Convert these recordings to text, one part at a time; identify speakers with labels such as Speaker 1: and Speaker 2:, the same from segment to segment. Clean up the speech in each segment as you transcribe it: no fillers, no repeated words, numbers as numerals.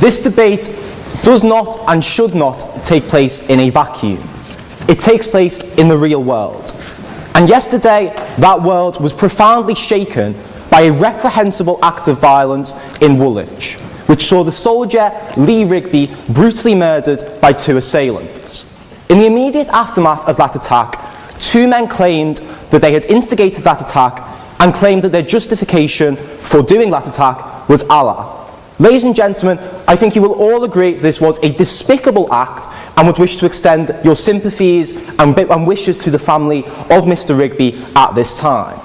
Speaker 1: This debate does not and should not take place in a vacuum. It takes place in the real world. And yesterday, that world was profoundly shaken by a reprehensible act of violence in Woolwich, which saw the soldier Lee Rigby brutally murdered by 2 assailants. In the immediate aftermath of that attack, 2 men claimed that they had instigated that attack and claimed that their justification for doing that attack was Allah. Ladies and gentlemen, I think you will all agree this was a despicable act and would wish to extend your sympathies and wishes to the family of Mr. Rigby at this time.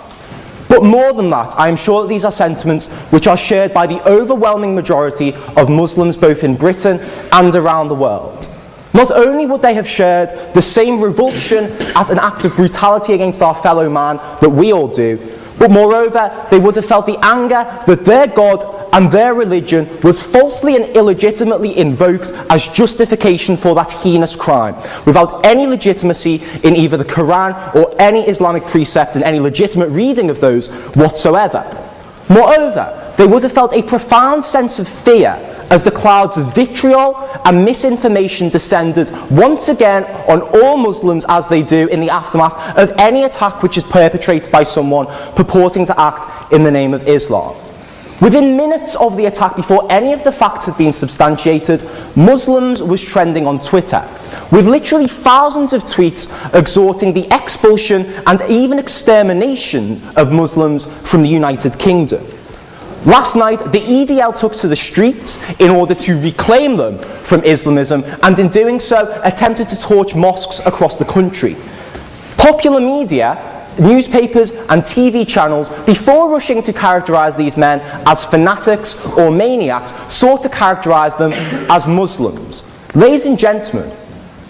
Speaker 1: But more than that, I am sure that these are sentiments which are shared by the overwhelming majority of Muslims both in Britain and around the world. Not only would they have shared the same revulsion at an act of brutality against our fellow man that we all do, but moreover, they would have felt the anger that their God and their religion was falsely and illegitimately invoked as justification for that heinous crime, without any legitimacy in either the Quran or any Islamic precept and any legitimate reading of those whatsoever. Moreover, they would have felt a profound sense of fear as the clouds of vitriol and misinformation descended once again on all Muslims, as they do in the aftermath of any attack which is perpetrated by someone purporting to act in the name of Islam. Within minutes of the attack, before any of the facts had been substantiated, Muslims was trending on Twitter, with literally thousands of tweets exhorting the expulsion and even extermination of Muslims from the United Kingdom. Last night, the EDL took to the streets in order to reclaim them from Islamism, and in doing so, attempted to torch mosques across the country. Popular media, newspapers and TV channels, before rushing to characterise these men as fanatics or maniacs, sought to characterise them as Muslims. Ladies and gentlemen,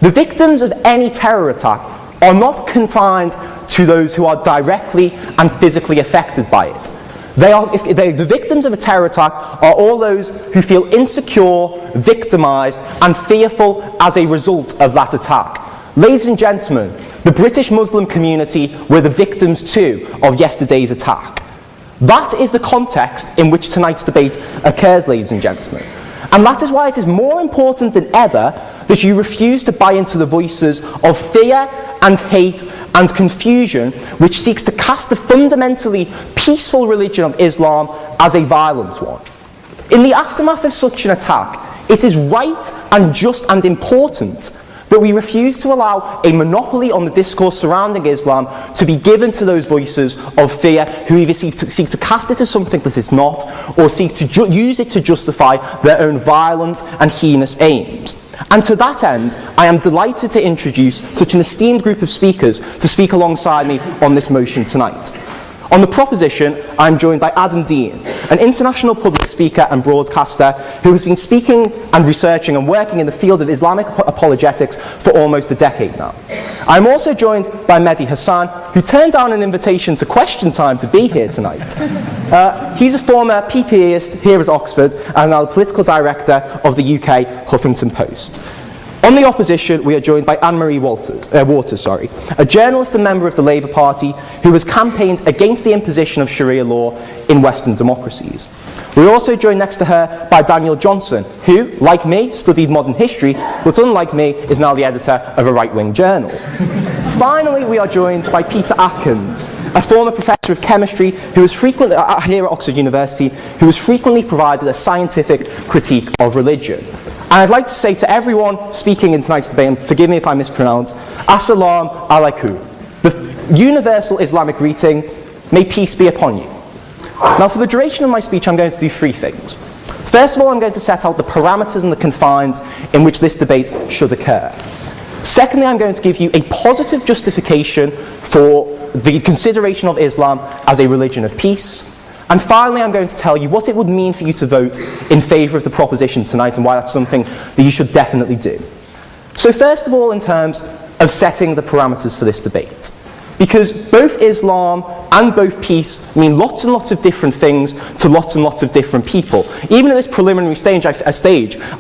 Speaker 1: the victims of any terror attack are not confined to those who are directly and physically affected by it. The victims of a terror attack are all those who feel insecure, victimised and fearful as a result of that attack. Ladies and gentlemen, the British Muslim community were the victims too of yesterday's attack. That is the context in which tonight's debate occurs, ladies and gentlemen. And that is why it is more important than ever that you refuse to buy into the voices of fear and hate and confusion which seeks to cast the fundamentally peaceful religion of Islam as a violent one. In the aftermath of such an attack, it is right and just and important that we refuse to allow a monopoly on the discourse surrounding Islam to be given to those voices of fear who either seek to cast it as something that it's not, or seek to use it to justify their own violent and heinous aims. And to that end, I am delighted to introduce such an esteemed group of speakers to speak alongside me on this motion tonight. On the proposition, I am joined by Adam Dean, an international public speaker and broadcaster who has been speaking and researching and working in the field of Islamic apologetics for almost a decade now. I am also joined by Mehdi Hassan, who turned down an invitation to Question Time to be here tonight. He's a former PPEist here at Oxford and now the political director of the UK Huffington Post. On the opposition, we are joined by Anne-Marie Waters, a journalist and member of the Labour Party who has campaigned against the imposition of Sharia law in Western democracies. We're also joined next to her by Daniel Johnson, who, like me, studied modern history, but unlike me, is now the editor of a right-wing journal. Finally, we are joined by Peter Atkins, a former professor of chemistry who is frequently, here at Oxford University, who has frequently provided a scientific critique of religion. And I'd like to say to everyone speaking in tonight's debate, and forgive me if I mispronounce, Assalamu alaikum, the universal Islamic greeting, may peace be upon you. Now, for the duration of my speech, I'm going to do 3 things. First of all, I'm going to set out the parameters and the confines in which this debate should occur. Secondly, I'm going to give you a positive justification for the consideration of Islam as a religion of peace. And finally, I'm going to tell you what it would mean for you to vote in favour of the proposition tonight and why that's something that you should definitely do. So first of all, in terms of setting the parameters for this debate. Because both Islam and both peace mean lots and lots of different things to lots and lots of different people. Even at this preliminary stage, I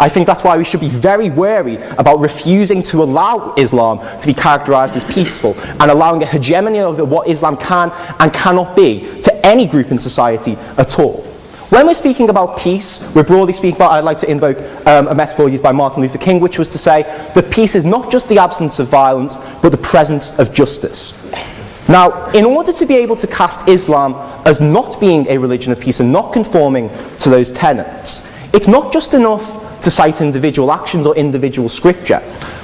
Speaker 1: think that's why we should be very wary about refusing to allow Islam to be characterised as peaceful and allowing a hegemony of what Islam can and cannot be to any group in society at all. When we're speaking about peace, we're broadly speaking about, I'd like to invoke a metaphor used by Martin Luther King, which was to say that peace is not just the absence of violence, but the presence of justice. Now, in order to be able to cast Islam as not being a religion of peace and not conforming to those tenets, it's not just enough to cite individual actions or individual scripture.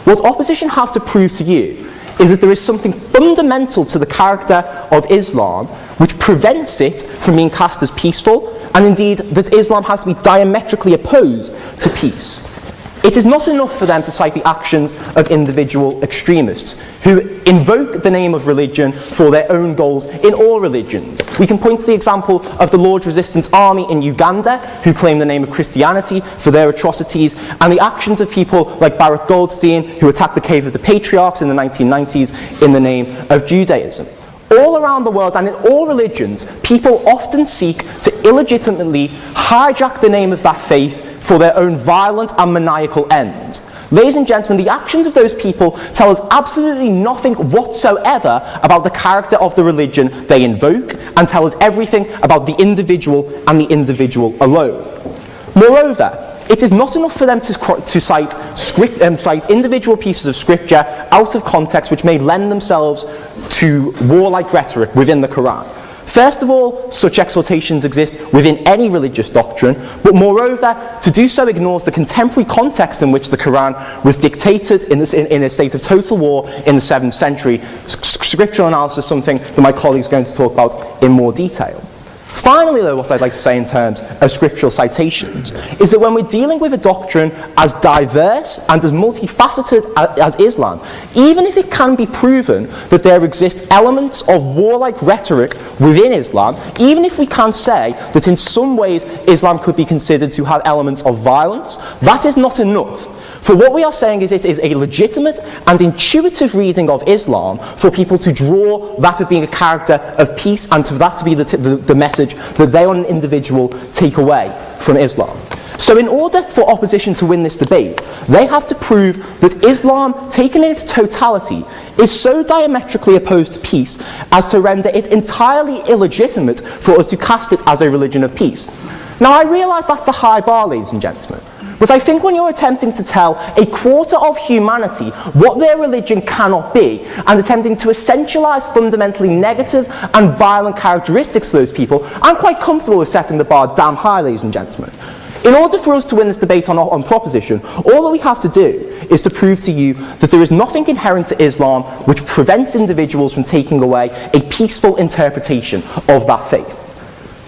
Speaker 1: What opposition have to prove to you is that there is something fundamental to the character of Islam which prevents it from being cast as peaceful, and indeed that Islam has to be diametrically opposed to peace. It is not enough for them to cite the actions of individual extremists who invoke the name of religion for their own goals in all religions. We can point to the example of the Lord's Resistance Army in Uganda, who claim the name of Christianity for their atrocities, and the actions of people like Baruch Goldstein, who attacked the Cave of the Patriarchs in the 1990s in the name of Judaism. All around the world and in all religions, people often seek to illegitimately hijack the name of that faith for their own violent and maniacal ends. Ladies and gentlemen, the actions of those people tell us absolutely nothing whatsoever about the character of the religion they invoke, and tell us everything about the individual and the individual alone. Moreover, it is not enough for them to cite individual pieces of scripture out of context which may lend themselves to warlike rhetoric within the Quran. First of all, such exhortations exist within any religious doctrine, but moreover, to do so ignores the contemporary context in which the Quran was dictated in a state of total war in the 7th century. Scriptural analysis is something that my colleague is going to talk about in more detail. Finally, though, what I'd like to say in terms of scriptural citations is that when we're dealing with a doctrine as diverse and as multifaceted as Islam, even if it can be proven that there exist elements of warlike rhetoric within Islam, even if we can say that in some ways Islam could be considered to have elements of violence, that is not enough. For what we are saying is it is a legitimate and intuitive reading of Islam for people to draw that of being a character of peace, and for that to be the message that they on an individual take away from Islam. So in order for opposition to win this debate, they have to prove that Islam, taken in its totality, is so diametrically opposed to peace as to render it entirely illegitimate for us to cast it as a religion of peace. Now, I realise that's a high bar, ladies and gentlemen. But I think when you're attempting to tell a quarter of humanity what their religion cannot be, and attempting to essentialise fundamentally negative and violent characteristics of those people, I'm quite comfortable with setting the bar damn high, ladies and gentlemen. In order for us to win this debate on proposition, all that we have to do is to prove to you that there is nothing inherent to Islam which prevents individuals from taking away a peaceful interpretation of that faith.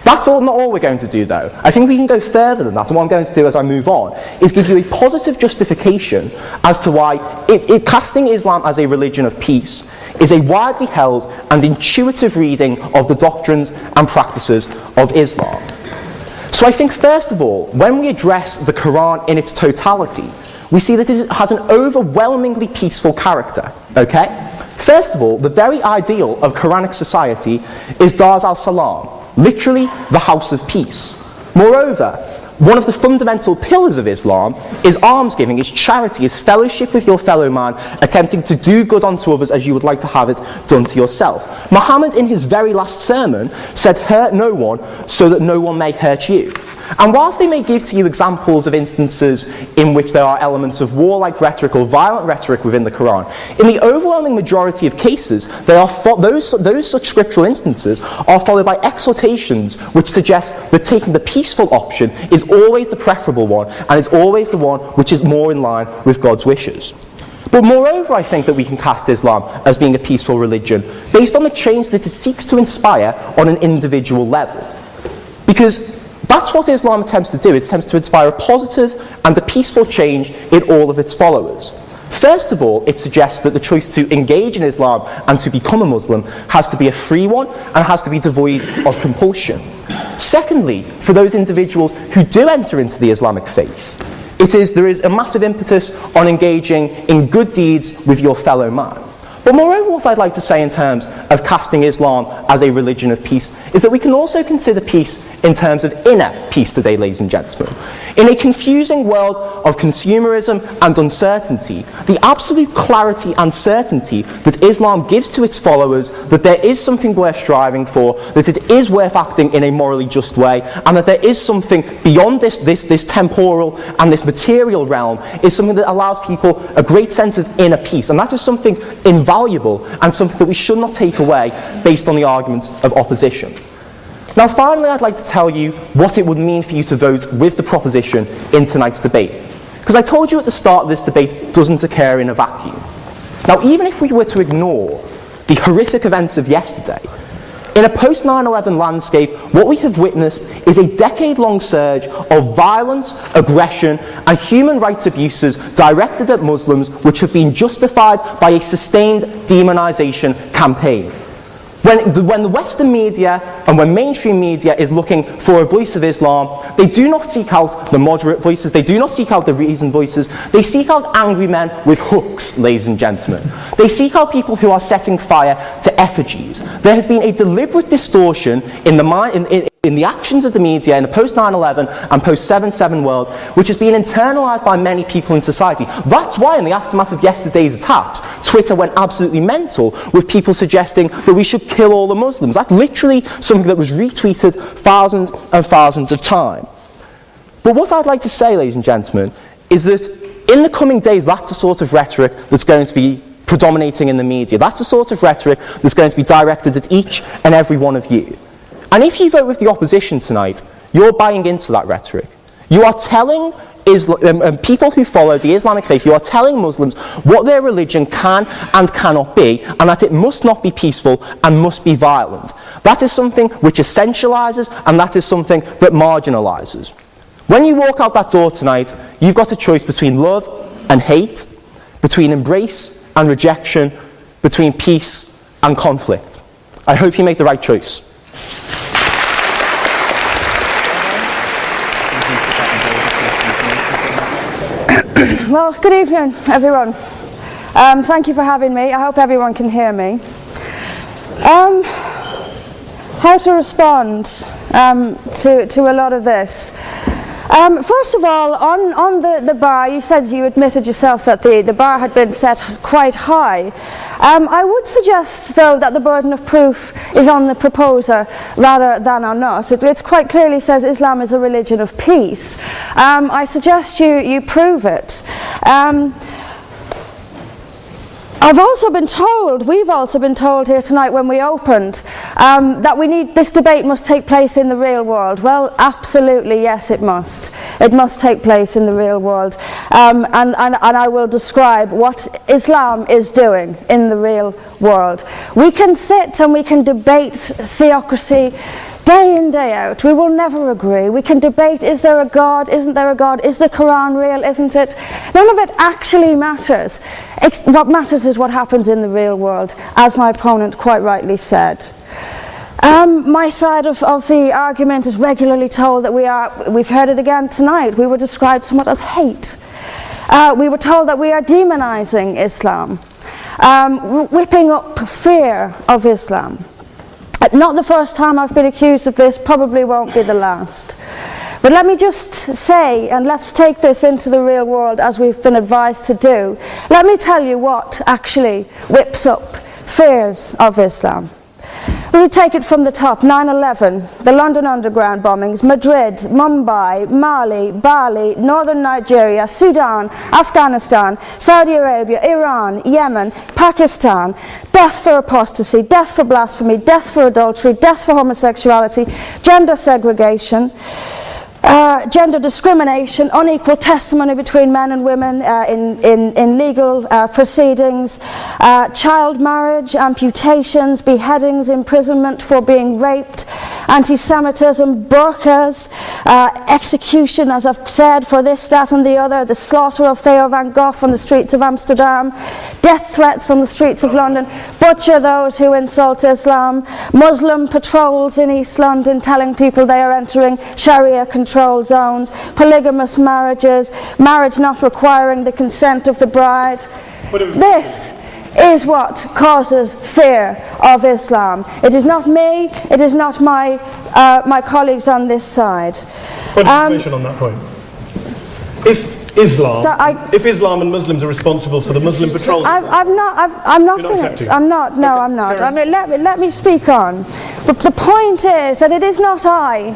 Speaker 1: That's not all we're going to do, though. I think we can go further than that, and what I'm going to do as I move on is give you a positive justification as to why casting Islam as a religion of peace is a widely held and intuitive reading of the doctrines and practices of Islam. So I think, first of all, when we address the Quran in its totality, we see that it has an overwhelmingly peaceful character, okay? First of all, the very ideal of Quranic society is Dar al-Salam, literally the house of peace. Moreover, one of the fundamental pillars of Islam is almsgiving, is charity, is fellowship with your fellow man, attempting to do good unto others as you would like to have it done to yourself. Muhammad, in his very last sermon, said, "Hurt no one so that no one may hurt you." And whilst they may give to you examples of instances in which there are elements of warlike rhetoric or violent rhetoric within the Quran, in the overwhelming majority of cases, those such scriptural instances are followed by exhortations which suggest that taking the peaceful option is always the preferable one, and is always the one which is more in line with God's wishes. But moreover, I think that we can cast Islam as being a peaceful religion based on the change that it seeks to inspire on an individual level. Because that's what Islam attempts to do. It attempts to inspire a positive and a peaceful change in all of its followers. First of all, it suggests that the choice to engage in Islam and to become a Muslim has to be a free one and has to be devoid of compulsion. Secondly, for those individuals who do enter into the Islamic faith, there is a massive impetus on engaging in good deeds with your fellow man. But moreover, what I'd like to say in terms of casting Islam as a religion of peace is that we can also consider peace in terms of inner peace today, ladies and gentlemen. In a confusing world of consumerism and uncertainty, the absolute clarity and certainty that Islam gives to its followers that there is something worth striving for, that it is worth acting in a morally just way, and that there is something beyond this temporal and this material realm, is something that allows people a great sense of inner peace. And that is something invaluable and something that we should not take away based on the arguments of opposition. Now finally, I'd like to tell you what it would mean for you to vote with the proposition in tonight's debate. Because I told you at the start of this debate doesn't occur in a vacuum. Now even if we were to ignore the horrific events of yesterday, in a post-9/11 landscape, what we have witnessed is a decade-long surge of violence, aggression, and human rights abuses directed at Muslims, which have been justified by a sustained demonization campaign. When the Western media and when mainstream media is looking for a voice of Islam, they do not seek out the moderate voices, they do not seek out the reasoned voices, they seek out angry men with hooks, ladies and gentlemen. They seek out people who are setting fire to effigies. There has been a deliberate distortion in the actions of the media in the post-9/11 and post-7/7 world, which has been internalised by many people in society. That's why in the aftermath of yesterday's attacks, Twitter went absolutely mental with people suggesting that we should kill all the Muslims. That's literally something that was retweeted thousands and thousands of times. But what I'd like to say, ladies and gentlemen, is that in the coming days, that's the sort of rhetoric that's going to be predominating in the media. That's the sort of rhetoric that's going to be directed at each and every one of you. And if you vote with the opposition tonight, you're buying into that rhetoric. You are telling people who follow the Islamic faith, you are telling Muslims what their religion can and cannot be, and that it must not be peaceful and must be violent. That is something which essentializes, and that is something that marginalizes. When you walk out that door tonight, you've got a choice between love and hate, between embrace and rejection, between peace and conflict. I hope you make the right choice.
Speaker 2: Well, good evening, everyone. Thank you for having me. I hope everyone can hear me. How to respond to a lot of this? First of all, on the bar, you said you admitted yourself that the bar had been set quite high. I would suggest, though, that the burden of proof is on the proposer rather than on us. It quite clearly says Islam is a religion of peace. I suggest you prove it. We've also been told here tonight when we opened that this debate must take place in the real world. Well, absolutely, yes, it must. It must take place in the real world. And I will describe what Islam is doing in the real world. We can sit and we can debate theocracy day in, day out. We will never agree. We can debate, is there a God, isn't there a God, is the Quran real, isn't it? None of it actually matters. What matters is what happens in the real world, as my opponent quite rightly said. My side of the argument is regularly told that we've heard it again tonight, we were described somewhat as hate. We were told that we are demonizing Islam, whipping up fear of Islam. Not the first time I've been accused of this, probably won't be the last. But let me just say, and let's take this into the real world as we've been advised to do. Let me tell you what actually whips up fears of Islam. We take it from the top. 9/11, the London Underground bombings, Madrid, Mumbai, Mali, Bali, northern Nigeria, Sudan, Afghanistan, Saudi Arabia, Iran, Yemen, Pakistan, death for apostasy, death for blasphemy, death for adultery, death for homosexuality, gender segregation, gender discrimination, unequal testimony between men and women in legal proceedings, child marriage, amputations, beheadings, imprisonment for being raped, anti-Semitism, burqas, execution, as I've said, for this, that and the other, the slaughter of Theo van Gogh on the streets of Amsterdam, death threats on the streets of London, butcher those who insult Islam, Muslim patrols in East London telling people they are entering Sharia control zones, polygamous marriages, marriage not requiring the consent of the bride. This is what causes fear of Islam. It is not me, it is not my colleagues on this side.
Speaker 3: Point of information on that point. If Islam and Muslims are responsible for the Muslim patrols...
Speaker 2: I'm not finished. I'm not, no, I'm not. I mean, let me speak on. But the point is that it is not I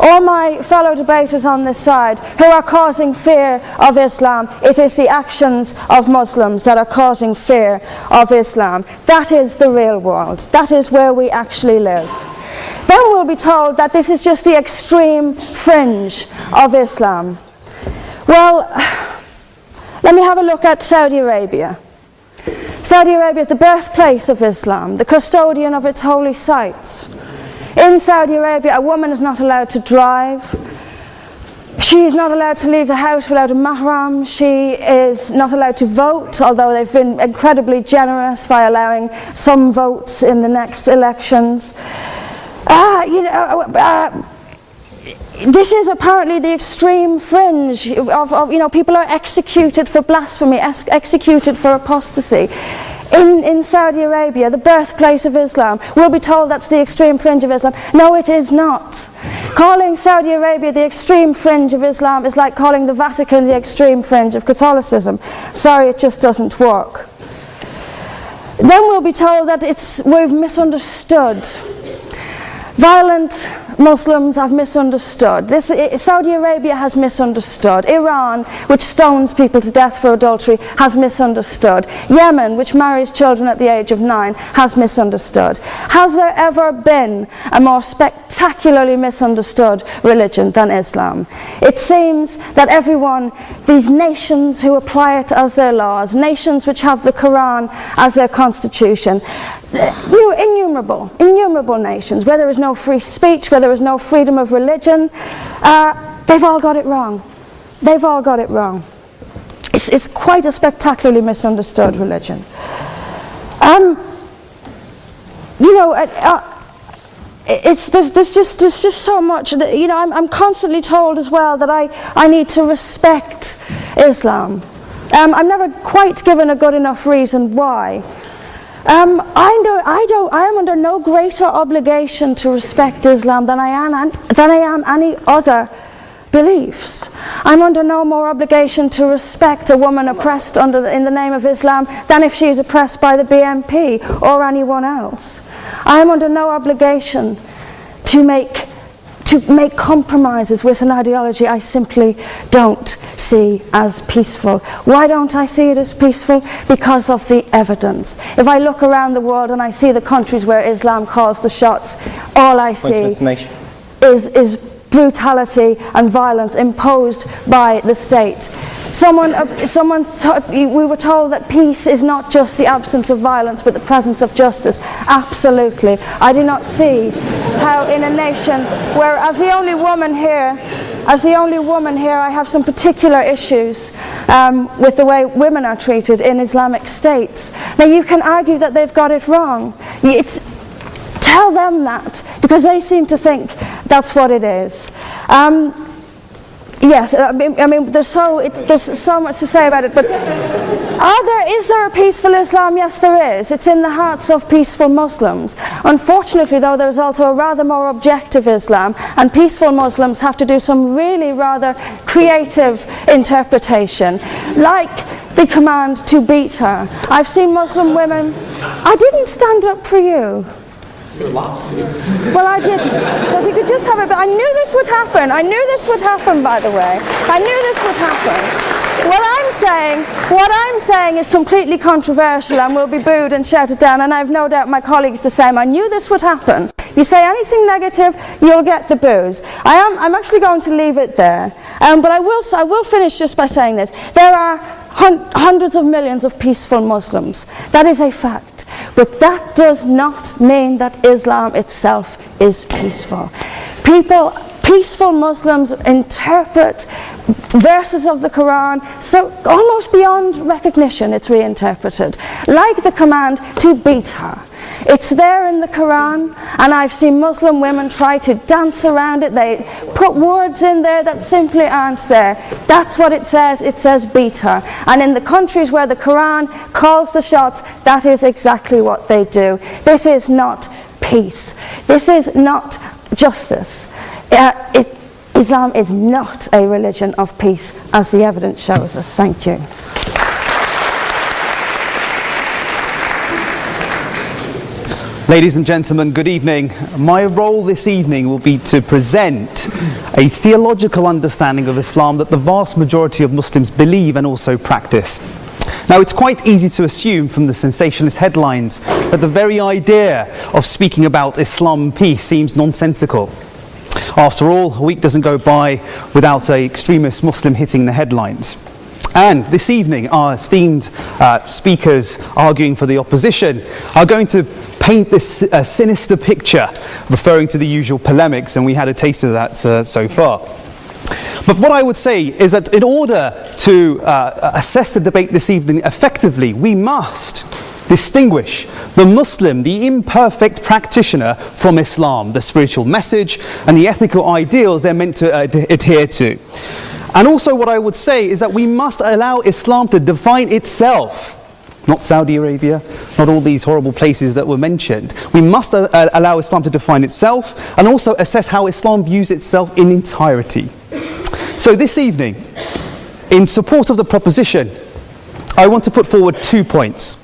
Speaker 2: or my fellow debaters on this side who are causing fear of Islam. It is the actions of Muslims that are causing fear of Islam. That is the real world. That is where we actually live. Then we'll be told that this is just the extreme fringe of Islam. Well, let me have a look at Saudi Arabia. Saudi Arabia, the birthplace of Islam, the custodian of its holy sites. In Saudi Arabia, a woman is not allowed to drive. She is not allowed to leave the house without a mahram. She is not allowed to vote, although they've been incredibly generous by allowing some votes in the next elections. This is apparently the extreme fringe of people are executed for blasphemy, executed for apostasy. In Saudi Arabia, the birthplace of Islam, we'll be told that's the extreme fringe of Islam. No, it is not. Calling Saudi Arabia the extreme fringe of Islam is like calling the Vatican the extreme fringe of Catholicism. Sorry, it just doesn't work. Then we'll be told that we've misunderstood. Violent Muslims have misunderstood. Saudi Arabia has misunderstood. Iran, which stones people to death for adultery, has misunderstood. Yemen, which marries children at the age of 9, has misunderstood. Has there ever been a more spectacularly misunderstood religion than Islam? It seems that these nations who apply it as their laws, nations which have the Quran as their constitution, innumerable nations, where there is no free speech, where there is no freedom of religion, they've all got it wrong. They've all got it wrong. It's quite a spectacularly misunderstood religion. There's just so much. I'm constantly told as well that I need to respect Islam. I'm never quite given a good enough reason why. I am under no greater obligation to respect Islam than I am any other beliefs. I'm under no more obligation to respect a woman oppressed in the name of Islam than if she is oppressed by the BNP or anyone else. I am under no obligation to make compromises with an ideology I simply don't see as peaceful. Why don't I see it as peaceful? Because of the evidence. If I look around the world and I see the countries where Islam calls the shots, all I see is brutality and violence imposed by the state. We were told that peace is not just the absence of violence but the presence of justice. Absolutely. I do not see how in a nation where, as the only woman here, I have some particular issues with the way women are treated in Islamic states. Now you can argue that they've got it wrong. Tell them that, because they seem to think that's what it is. Yes, I mean, there's so much to say about it, but is there a peaceful Islam? Yes, there is. It's in the hearts of peaceful Muslims. Unfortunately, though, there's also a rather more objective Islam, and peaceful Muslims have to do some really rather creative interpretation, like the command to beat her. I've seen Muslim women... I didn't stand up for you.
Speaker 1: You're allowed to.
Speaker 2: Well, I didn't. So if you could just have it. But I knew this would happen. I knew this would happen, by the way. I knew this would happen. What I'm saying is completely controversial and will be booed and shouted down, and I have no doubt my colleagues the same. I knew this would happen. You say anything negative, you'll get the boos. I'm actually going to leave it there. But I will finish just by saying this. There are hundreds of millions of peaceful Muslims. That is a fact. But that does not mean that Islam itself is peaceful. Peaceful Muslims interpret verses of the Quran so almost beyond recognition it's reinterpreted, like the command to beat her. It's there in the Quran, and I've seen Muslim women try to dance around it. They put words in there that simply aren't there. That's what it says beat her. And in the countries where the Quran calls the shots, that is exactly what they do. This is not peace. This is not justice. Islam is not a religion of peace, as the evidence shows us. Thank you.
Speaker 4: Ladies and gentlemen, good evening. My role this evening will be to present a theological understanding of Islam that the vast majority of Muslims believe and also practice. Now, it's quite easy to assume from the sensationalist headlines that the very idea of speaking about Islam and peace seems nonsensical. After all, a week doesn't go by without an extremist Muslim hitting the headlines. And this evening, our esteemed speakers arguing for the opposition are going to paint this sinister picture, referring to the usual polemics, and we had a taste of that so far. But what I would say is that in order to assess the debate this evening effectively, we must distinguish the Muslim, the imperfect practitioner, from Islam, the spiritual message and the ethical ideals they're meant to adhere to. And also what I would say is that we must allow Islam to define itself, not Saudi Arabia, not all these horrible places that were mentioned. We must allow Islam to define itself and also assess how Islam views itself in entirety. So this evening, in support of the proposition, I want to put forward 2 points.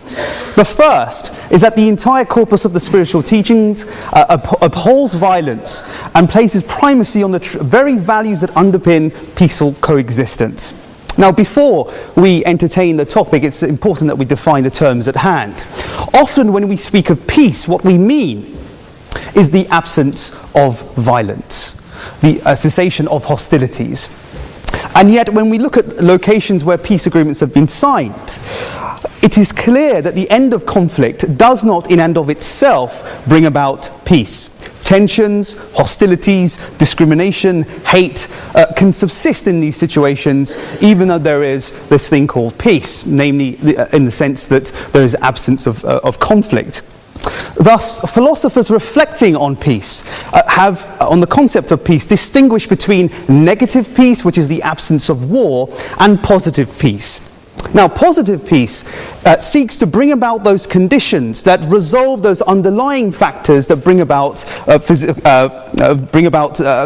Speaker 4: The first is that the entire corpus of the spiritual teachings abhors violence and places primacy on the very values that underpin peaceful coexistence. Now, before we entertain the topic, it's important that we define the terms at hand. Often when we speak of peace, what we mean is the absence of violence, the cessation of hostilities. And yet, when we look at locations where peace agreements have been signed, it is clear that the end of conflict does not in and of itself bring about peace. Tensions, hostilities, discrimination, hate can subsist in these situations even though there is this thing called peace, namely in the sense that there is absence of conflict. Thus, philosophers reflecting on peace have, on the concept of peace, distinguished between negative peace, which is the absence of war, and positive peace. Now, positive peace seeks to bring about those conditions that resolve those underlying factors that bring about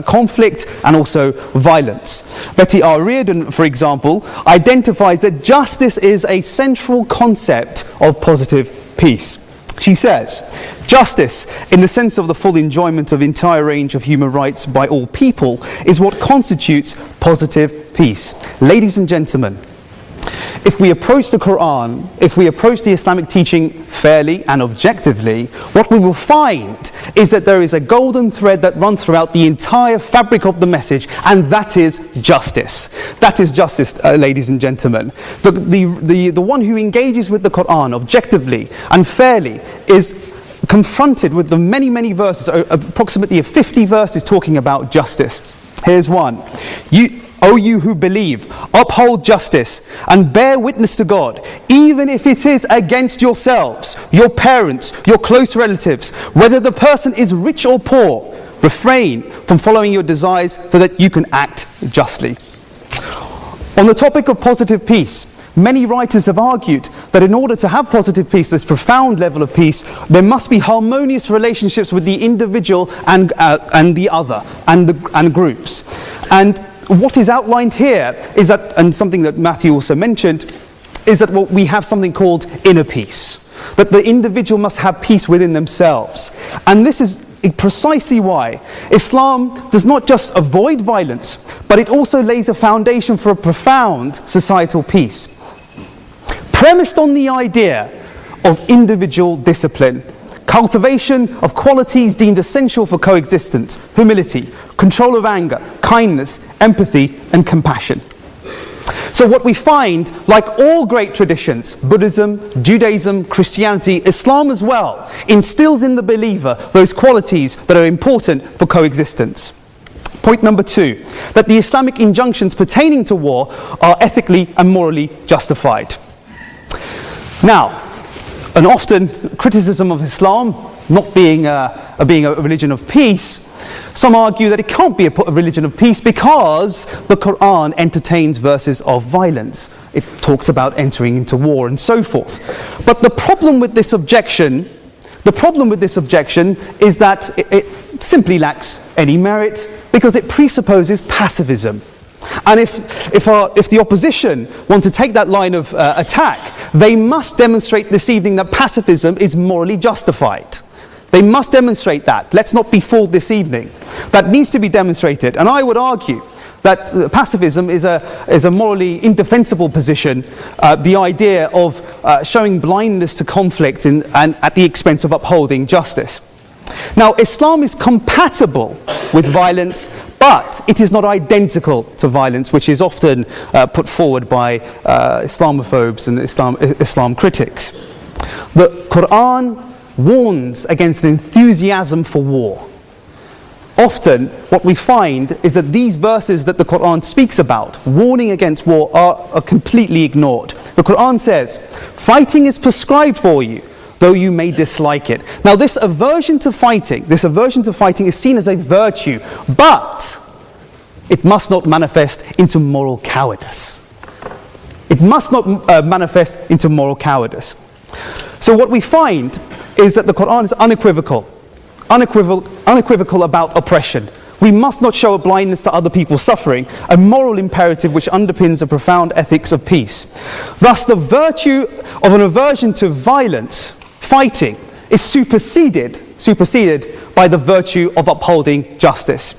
Speaker 4: conflict and also violence. Betty R. Reardon, for example, identifies that justice is a central concept of positive peace. She says, justice, in the sense of the full enjoyment of entire range of human rights by all people, is what constitutes positive peace. Ladies and gentlemen, if we approach the Quran, if we approach the Islamic teaching fairly and objectively, what we will find is that there is a golden thread that runs throughout the entire fabric of the message, and that is justice. That is justice, ladies and gentlemen. The one who engages with the Quran objectively and fairly is confronted with the many verses, approximately 50 verses talking about justice. Here's one. O you who believe, uphold justice and bear witness to God, even if it is against yourselves, your parents, your close relatives, whether the person is rich or poor. Refrain from following your desires so that you can act justly. On the topic of positive peace, many writers have argued that in order to have positive peace, this profound level of peace, there must be harmonious relationships with the individual and the other, and groups. And what is outlined here is that, and something that Matthew also mentioned, is that we have something called inner peace. That the individual must have peace within themselves. And this is precisely why Islam does not just avoid violence, but it also lays a foundation for a profound societal peace, premised on the idea of individual discipline, cultivation of qualities deemed essential for coexistence: humility, control of anger, kindness, empathy, and compassion. So what we find, like all great traditions, Buddhism, Judaism, Christianity, Islam as well, instills in the believer those qualities that are important for coexistence. Point number 2, that the Islamic injunctions pertaining to war are ethically and morally justified. Now, an often criticism of Islam not being a religion of peace, some argue that it can't be a religion of peace because the Quran entertains verses of violence. It talks about entering into war and so forth. But the problem with this objection is that it simply lacks any merit because it presupposes pacifism. And if the opposition want to take that line of attack, they must demonstrate this evening that pacifism is morally justified. They must demonstrate that. Let's not be fooled this evening. That needs to be demonstrated. And I would argue that pacifism is a morally indefensible position, the idea of showing blindness to conflict and at the expense of upholding justice. Now, Islam is compatible with violence, but it is not identical to violence, which is often put forward by Islamophobes and Islam critics. The Quran warns against an enthusiasm for war. Often, what we find is that these verses that the Quran speaks about, warning against war, are completely ignored. The Quran says, fighting is prescribed for you, though you may dislike it. Now, this aversion to fighting is seen as a virtue, but it must not manifest into moral cowardice. It must not manifest into moral cowardice. So what we find is that the Quran is unequivocal about oppression. We must not show a blindness to other people's suffering, a moral imperative which underpins a profound ethics of peace. Thus, the virtue of an aversion to violence, fighting, is superseded by the virtue of upholding justice.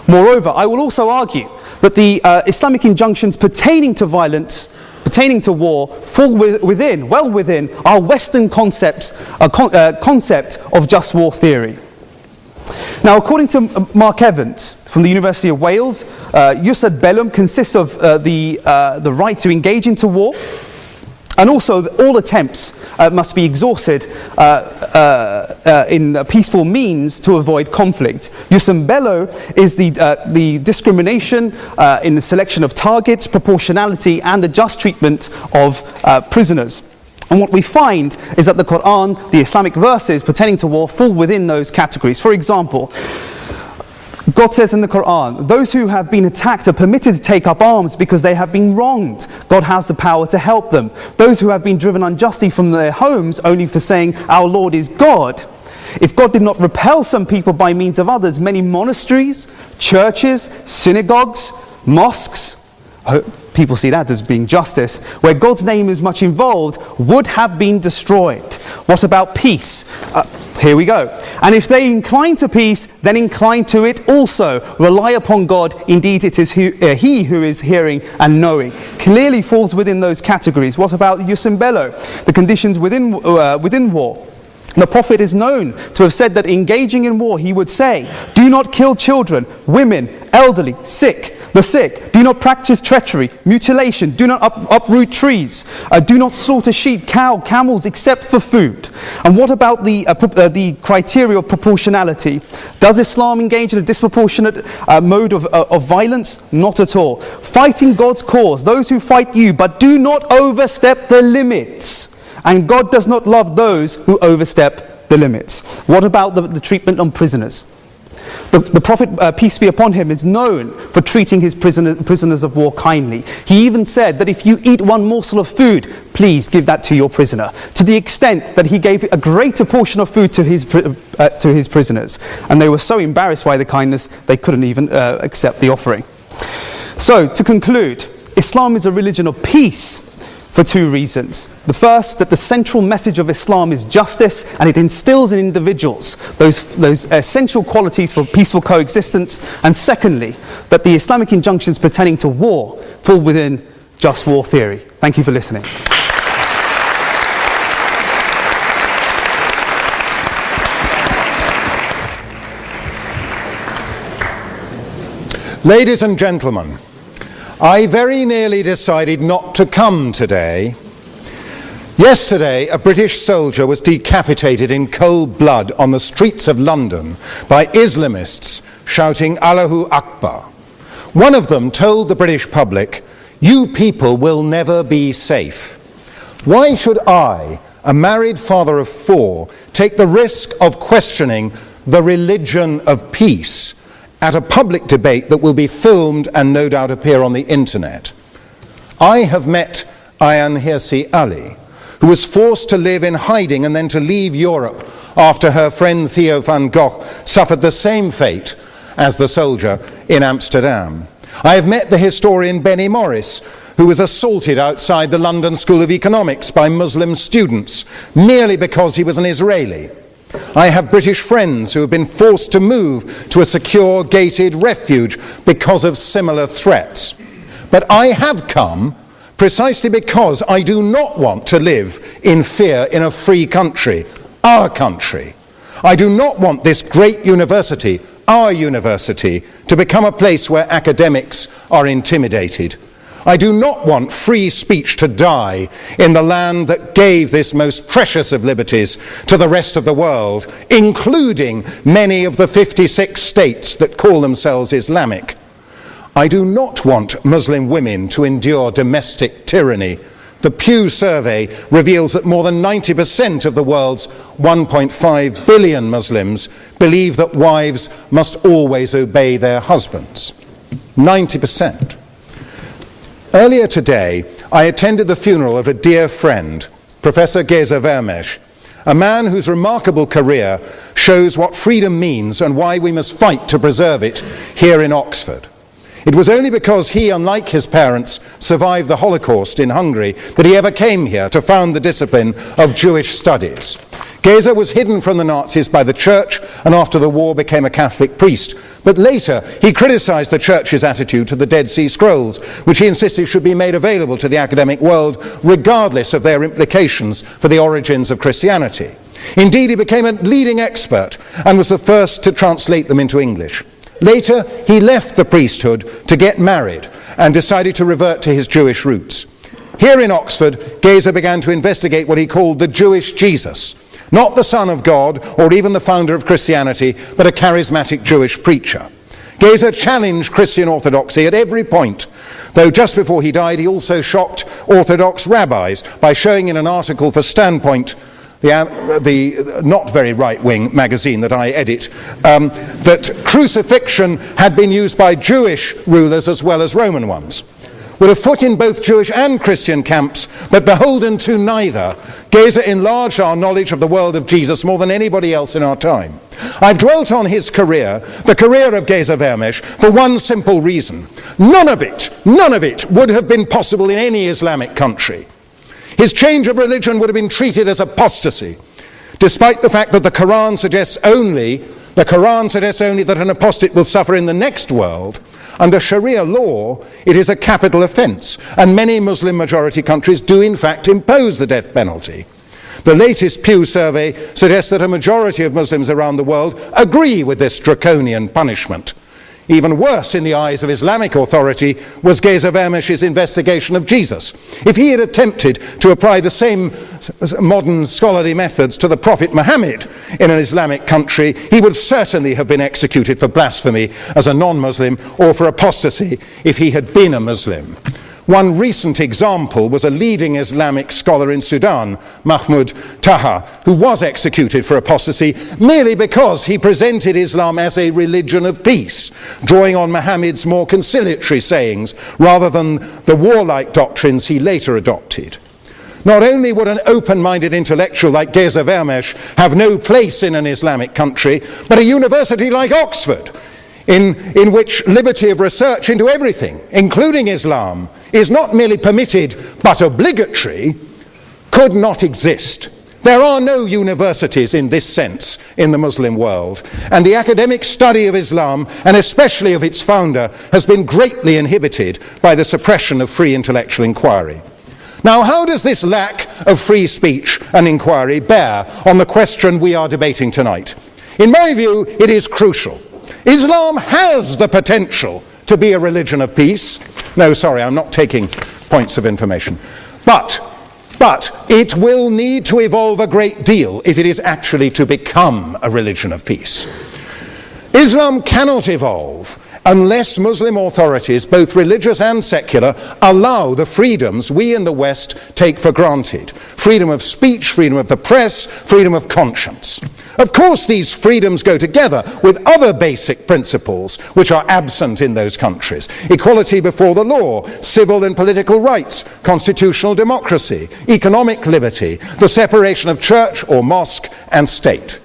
Speaker 4: Moreover, I will also argue that the Islamic injunctions pertaining to violence, pertaining to war, fall well within our Western concept of just war theory. Now, according to Mark Evans from the University of Wales, jus ad bellum consists of the right to engage into war, and also all attempts must be exhausted in peaceful means to avoid conflict. Jus in bello is the discrimination in the selection of targets, proportionality, and the just treatment of prisoners. And what we find is that the Quran, the Islamic verses pertaining to war, fall within those categories. For example, God says in the Quran, those who have been attacked are permitted to take up arms because they have been wronged. God has the power to help them. Those who have been driven unjustly from their homes only for saying, our Lord is God. If God did not repel some people by means of others, many monasteries, churches, synagogues, mosques, people see that as being justice, where God's name is much involved, would have been destroyed. What about peace? Here we go. And if they incline to peace, then incline to it also. Rely upon God. Indeed, it is He who is hearing and knowing. Clearly falls within those categories. What about jus in bello? The conditions within war. The Prophet is known to have said that engaging in war, he would say, do not kill children, women, elderly, the sick. Do not practice treachery, mutilation. Do not uproot trees. Do not slaughter sheep, camels, except for food. And what about the criteria of proportionality? Does Islam engage in a disproportionate mode of violence? Not at all. Fighting God's cause, those who fight you, but do not overstep the limits. And God does not love those who overstep the limits. What about the treatment on prisoners? The Prophet, peace be upon him, is known for treating his prisoners of war kindly. He even said that if you eat one morsel of food, please give that to your prisoner. To the extent that he gave a greater portion of food to his prisoners. And they were so embarrassed by the kindness, they couldn't even accept the offering. So, to conclude, Islam is a religion of peace, for two reasons. The first, that the central message of Islam is justice, and it instills in individuals those essential qualities for peaceful coexistence. And secondly, that the Islamic injunctions pertaining to war fall within just war theory. Thank you for listening.
Speaker 5: Ladies and gentlemen, I very nearly decided not to come today. Yesterday, a British soldier was decapitated in cold blood on the streets of London by Islamists shouting Allahu Akbar. One of them told the British public, "You people will never be safe." Why should I, a married father of 4, take the risk of questioning the religion of peace at a public debate that will be filmed and no doubt appear on the internet? I have met Ayaan Hirsi Ali, who was forced to live in hiding and then to leave Europe after her friend Theo van Gogh suffered the same fate as the soldier in Amsterdam. I have met the historian Benny Morris, who was assaulted outside the London School of Economics by Muslim students merely because he was an Israeli. I have British friends who have been forced to move to a secure gated refuge because of similar threats. But I have come precisely because I do not want to live in fear in a free country, our country. I do not want this great university, our university, to become a place where academics are intimidated. I do not want free speech to die in the land that gave this most precious of liberties to the rest of the world, including many of the 56 states that call themselves Islamic. I do not want Muslim women to endure domestic tyranny. The Pew survey reveals that more than 90% of the world's 1.5 billion Muslims believe that wives must always obey their husbands. 90%. Earlier today, I attended the funeral of a dear friend, Professor Geza Vermes, a man whose remarkable career shows what freedom means and why we must fight to preserve it here in Oxford. It was only because he, unlike his parents, survived the Holocaust in Hungary that he ever came here to found the discipline of Jewish studies. Geza was hidden from the Nazis by the church and after the war became a Catholic priest. But later he criticized the church's attitude to the Dead Sea Scrolls, which he insisted should be made available to the academic world regardless of their implications for the origins of Christianity. Indeed, he became a leading expert and was the first to translate them into English. Later, he left the priesthood to get married and decided to revert to his Jewish roots. Here in Oxford, Geza began to investigate what he called the Jewish Jesus, not the Son of God or even the founder of Christianity, but a charismatic Jewish preacher. Geza challenged Christian orthodoxy at every point, though just before he died he also shocked Orthodox rabbis by showing in an article for Standpoint, the not very right-wing magazine that I edit, that crucifixion had been used by Jewish rulers as well as Roman ones. With a foot in both Jewish and Christian camps, but beholden to neither, Geza enlarged our knowledge of the world of Jesus more than anybody else in our time. I've dwelt on his career, the career of Geza Vermes, for one simple reason. None of it would have been possible in any Islamic country. His change of religion would have been treated as apostasy, despite the fact that the Quran suggests only that an apostate will suffer in the next world. Under Sharia law, it is a capital offence, and many Muslim majority countries do in fact impose the death penalty. The latest Pew survey suggests that a majority of Muslims around the world agree with this draconian punishment. Even worse in the eyes of Islamic authority was Geza Vermes' investigation of Jesus. If he had attempted to apply the same modern scholarly methods to the Prophet Muhammad in an Islamic country, he would certainly have been executed for blasphemy as a non-Muslim or for apostasy if he had been a Muslim. One recent example was a leading Islamic scholar in Sudan, Mahmoud Taha, who was executed for apostasy merely because he presented Islam as a religion of peace, drawing on Muhammad's more conciliatory sayings rather than the warlike doctrines he later adopted. Not only would an open-minded intellectual like Geza Vermes have no place in an Islamic country, but a university like Oxford, in which liberty of research into everything, including Islam, is not merely permitted but obligatory, could not exist. There are no universities in this sense in the Muslim world, and the academic study of Islam, and especially of its founder, has been greatly inhibited by the suppression of free intellectual inquiry. Now, how does this lack of free speech and inquiry bear on the question we are debating tonight? In my view, it is crucial. Islam has the potential to be a religion of peace. No, sorry, I'm not taking points of information. But it will need to evolve a great deal if it is actually to become a religion of peace. Islam cannot evolve unless Muslim authorities, both religious and secular, allow the freedoms we in the West take for granted. Freedom of speech, freedom of the press, freedom of conscience. Of course, these freedoms go together with other basic principles which are absent in those countries. Equality before the law, civil and political rights, constitutional democracy, economic liberty, the separation of church or mosque and state.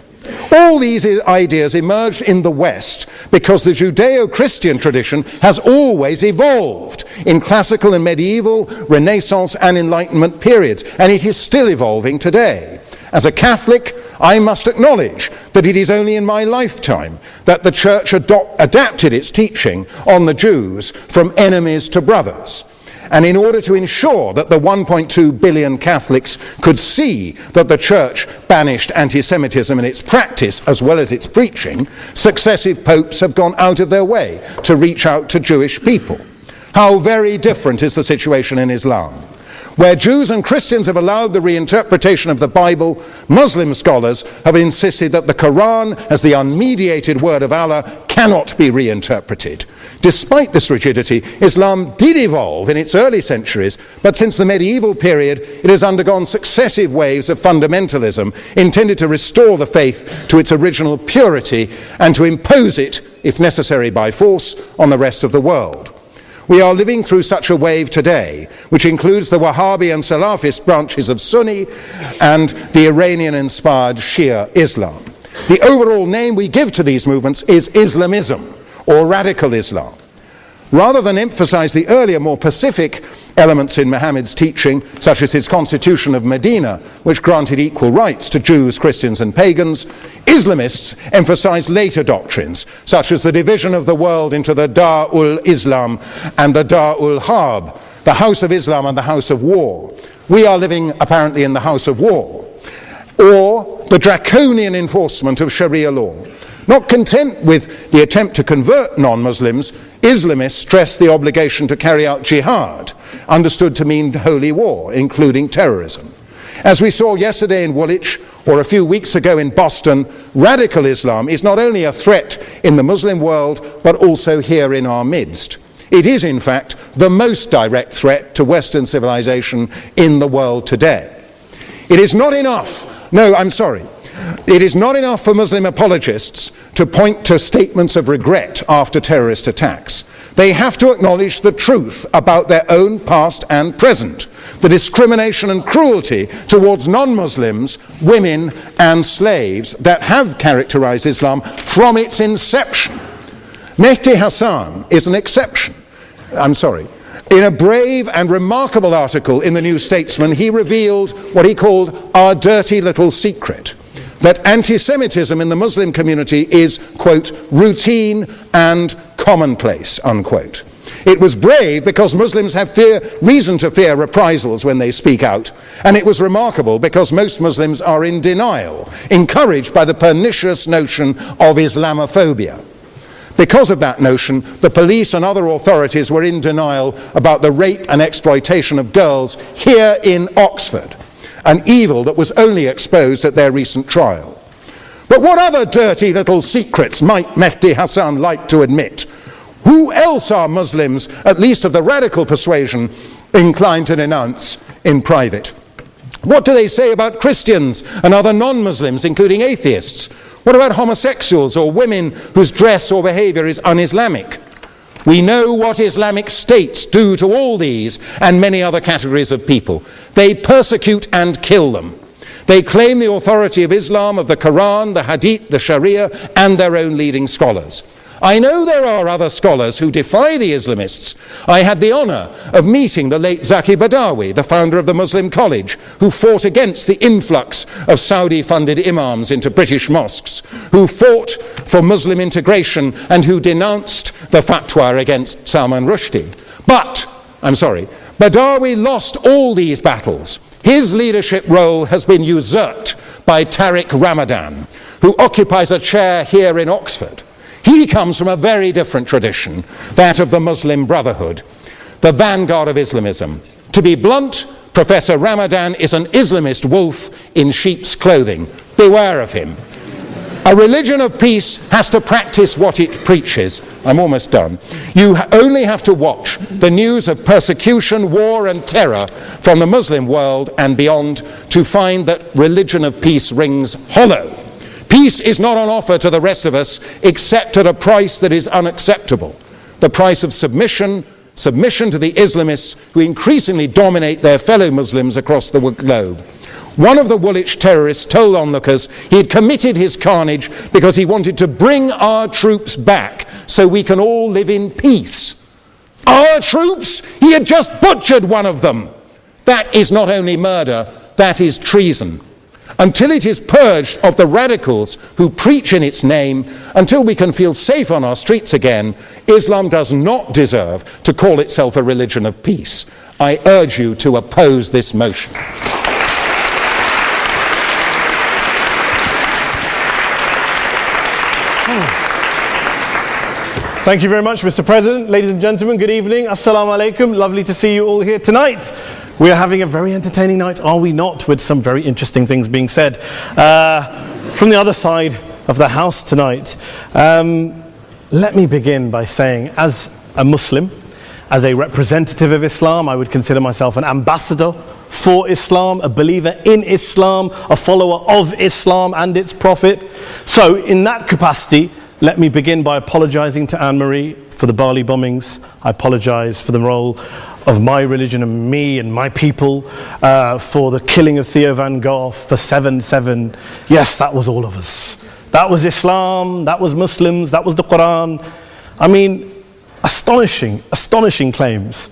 Speaker 5: All these ideas emerged in the West because the Judeo-Christian tradition has always evolved in classical and medieval, Renaissance and Enlightenment periods, and it is still evolving today. As a Catholic, I must acknowledge that it is only in my lifetime that the Church adapted its teaching on the Jews from enemies to brothers. And in order to ensure that the 1.2 billion Catholics could see that the Church banished anti-Semitism in its practice as well as its preaching, successive popes have gone out of their way to reach out to Jewish people. How very different is the situation in Islam. Where Jews and Christians have allowed the reinterpretation of the Bible, Muslim scholars have insisted that the Quran, as the unmediated word of Allah, cannot be reinterpreted. Despite this rigidity, Islam did evolve in its early centuries, but since the medieval period, it has undergone successive waves of fundamentalism intended to restore the faith to its original purity and to impose it, if necessary by force, on the rest of the world. We are living through such a wave today, which includes the Wahhabi and Salafist branches of Sunni and the Iranian-inspired Shia Islam. The overall name we give to these movements is Islamism, or radical Islam. Rather than emphasize the earlier, more pacific elements in Muhammad's teaching, such as his Constitution of Medina, which granted equal rights to Jews, Christians and pagans, Islamists emphasize later doctrines, such as the division of the world into the Dar-ul-Islam and the Dar-ul-Harb, the House of Islam and the House of War. We are living apparently in the House of War. Or the draconian enforcement of Sharia law. Not content with the attempt to convert non-Muslims, Islamists stress the obligation to carry out jihad, understood to mean holy war, including terrorism. As we saw yesterday in Woolwich, or a few weeks ago in Boston, radical Islam is not only a threat in the Muslim world, but also here in our midst. It is, in fact, the most direct threat to Western civilization in the world today. It is not enough, it is not enough for Muslim apologists to point to statements of regret after terrorist attacks. They have to acknowledge the truth about their own past and present, the discrimination and cruelty towards non-Muslims, women and slaves that have characterized Islam from its inception. Mehdi Hassan is an exception. In a brave and remarkable article in the New Statesman, he revealed what he called our dirty little secret, that anti-Semitism in the Muslim community is, quote, routine and commonplace, unquote. It was brave because Muslims have reason to fear reprisals when they speak out, and it was remarkable because most Muslims are in denial, encouraged by the pernicious notion of Islamophobia. Because of that notion, the police and other authorities were in denial about the rape and exploitation of girls here in Oxford, an evil that was only exposed at their recent trial. But what other dirty little secrets might Mehdi Hassan like to admit? Who else are Muslims, at least of the radical persuasion, inclined to denounce in private? What do they say about Christians and other non-Muslims, including atheists? What about homosexuals or women whose dress or behavior is un-Islamic? We know what Islamic states do to all these and many other categories of people. They persecute and kill them. They claim the authority of Islam, of the Quran, the Hadith, the Sharia, and their own leading scholars. I know there are other scholars who defy the Islamists. I had the honor of meeting the late Zaki Badawi, the founder of the Muslim College, who fought against the influx of Saudi-funded imams into British mosques, who fought for Muslim integration and who denounced the fatwa against Salman Rushdie. But, Badawi lost all these battles. His leadership role has been usurped by Tariq Ramadan, who occupies a chair here in Oxford. He comes from a very different tradition, that of the Muslim Brotherhood, the vanguard of Islamism. To be blunt, Professor Ramadan is an Islamist wolf in sheep's clothing. Beware of him. A religion of peace has to practice what it preaches. I'm almost done. You only have to watch the news of persecution, war and terror from the Muslim world and beyond to find that religion of peace rings hollow. Peace is not on offer to the rest of us except at a price that is unacceptable. The price of submission to the Islamists who increasingly dominate their fellow Muslims across the globe. One of the Woolwich terrorists told onlookers he had committed his carnage because he wanted to bring our troops back so we can all live in peace. Our troops? He had just butchered one of them. That is not only murder, that is treason. Until it is purged of the radicals who preach in its name, until we can feel safe on our streets again, Islam does not deserve to call itself a religion of peace. I urge you to oppose this motion.
Speaker 3: Thank you very much, Mr. President. Ladies and gentlemen, good evening. Assalamu alaikum. Lovely to see you all here tonight. We are having a very entertaining night, are we not, with some very interesting things being said from the other side of the house tonight. Let me begin by saying, as a Muslim, as a representative of Islam, I would consider myself an ambassador for Islam, a believer in Islam, a follower of Islam and its Prophet. So in that capacity, let me begin by apologizing to Anne-Marie for the Bali bombings. I apologize for the role of my religion and me and my people, for the killing of Theo van Gogh, for 7/7. Yes, that was all of us. That was Islam, that was Muslims, that was the Quran. I mean, astonishing claims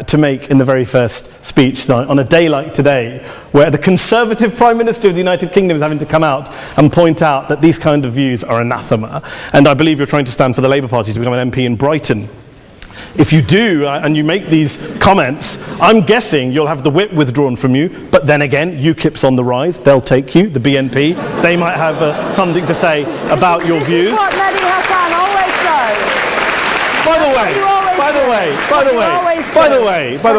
Speaker 3: to make in the very first speech tonight, on a day like today, where the Conservative Prime Minister of the United Kingdom is having to come out and point out that these kind of views are anathema. And I believe you're trying to stand for the Labour Party to become an MP in Brighton. If you do, and you make these comments, I'm guessing you'll have the whip withdrawn from you, but then again, UKIP's on the rise, they'll take you, the BNP, they might have something to say about your views.
Speaker 2: This is what Mehdi Hassan always does.
Speaker 3: By the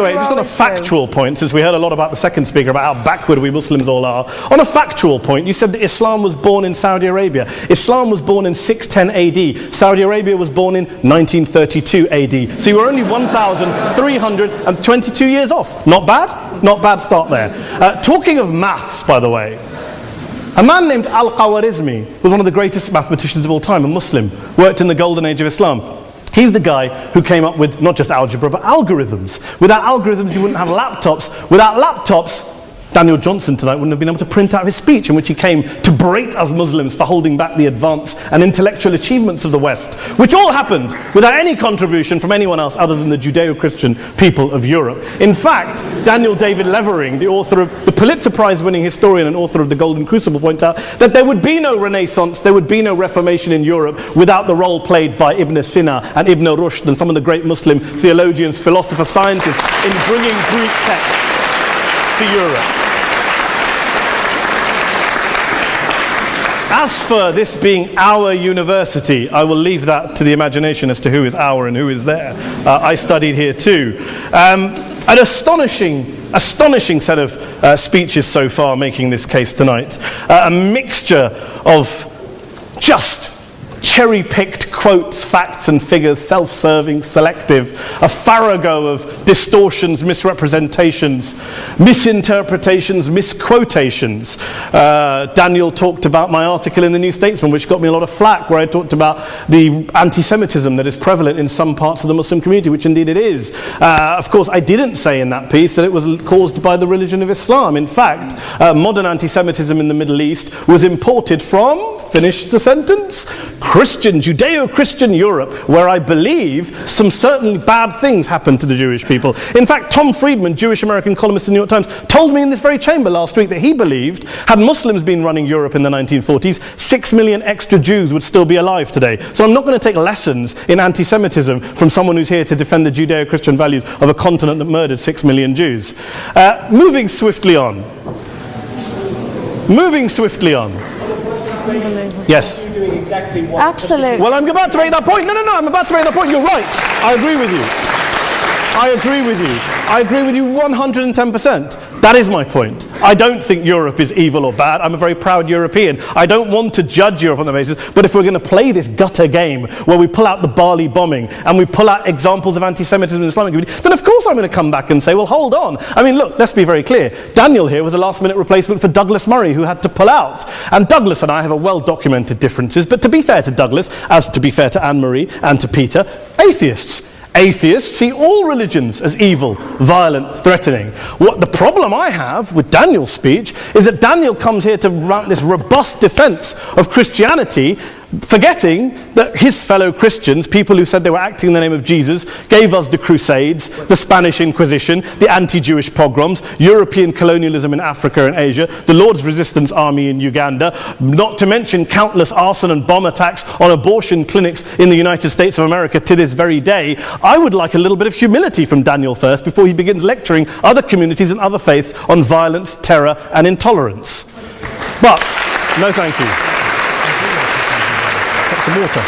Speaker 3: way, just on a factual point, since we heard a lot about the second speaker, about how backward we Muslims all are, on a factual point, you said that Islam was born in Saudi Arabia. Islam was born in 610 AD. Saudi Arabia was born in 1932 AD. So you were only 1,322 years off. Not bad? Not bad start there. Talking of maths, by the way, a man named Al-Khawarizmi was one of the greatest mathematicians of all time, a Muslim, worked in the golden age of Islam. He's the guy who came up with not just algebra, but algorithms. Without algorithms, you wouldn't have laptops. Without laptops, Daniel Johnson tonight wouldn't have been able to print out his speech in which he came to berate us Muslims for holding back the advance and intellectual achievements of the West, which all happened without any contribution from anyone else other than the Judeo-Christian people of Europe. In fact, Daniel David Levering, the author of the Pulitzer Prize-winning historian and author of The Golden Crucible, points out that there would be no Renaissance, there would be no Reformation in Europe without the role played by Ibn Sina and Ibn Rushd and some of the great Muslim theologians, philosophers, scientists in bringing Greek texts to Europe. As for this being our university, I will leave that to the imagination as to who is our and who is there. I studied here too. An astonishing set of speeches so far making this case tonight. A mixture of just cherry-picked quotes, facts and figures, self-serving, selective, a farrago of distortions, misrepresentations, misinterpretations, misquotations. Daniel talked about my article in the New Statesman, which got me a lot of flack, where I talked about the anti-Semitism that is prevalent in some parts of the Muslim community, which indeed it is. Of course, I didn't say in that piece that it was caused by the religion of Islam. In fact, modern anti-Semitism in the Middle East was imported from, finish the sentence, Judeo-Christian Europe, where I believe some certainly bad things happened to the Jewish people. In fact, Tom Friedman, Jewish-American columnist in the New York Times, told me in this very chamber last week that he believed, had Muslims been running Europe in the 1940s, 6 million extra Jews would still be alive today. So I'm not going to take lessons in anti-Semitism from someone who's here to defend the Judeo-Christian values of a continent that murdered 6 million Jews. Moving swiftly on. Yes.
Speaker 2: Absolutely.
Speaker 3: Well, I'm about to make that point. No, I'm about to make that point. You're right. I agree with you. I agree with you. I agree with you 110%. That is my point. I don't think Europe is evil or bad. I'm a very proud European. I don't want to judge Europe on that basis, but if we're going to play this gutter game where we pull out the Bali bombing and we pull out examples of anti-Semitism in the Islamic community, then of course I'm going to come back and say, well, hold on. I mean, look, let's be very clear. Daniel here was a last-minute replacement for Douglas Murray, who had to pull out. And Douglas and I have a well-documented differences, but to be fair to Douglas, as to be fair to Anne-Marie and to Peter, atheists. Atheists see all religions as evil, violent, threatening. What the problem I have with Daniel's speech is that Daniel comes here to run this robust defense of Christianity, forgetting that his fellow Christians, people who said they were acting in the name of Jesus, gave us the Crusades, the Spanish Inquisition, the anti-Jewish pogroms, European colonialism in Africa and Asia, the Lord's Resistance Army in Uganda, not to mention countless arson and bomb attacks on abortion clinics in the United States of America to this very day. I would like a little bit of humility from Daniel first before he begins lecturing other communities and other faiths on violence, terror and intolerance. But, no thank you. Some water.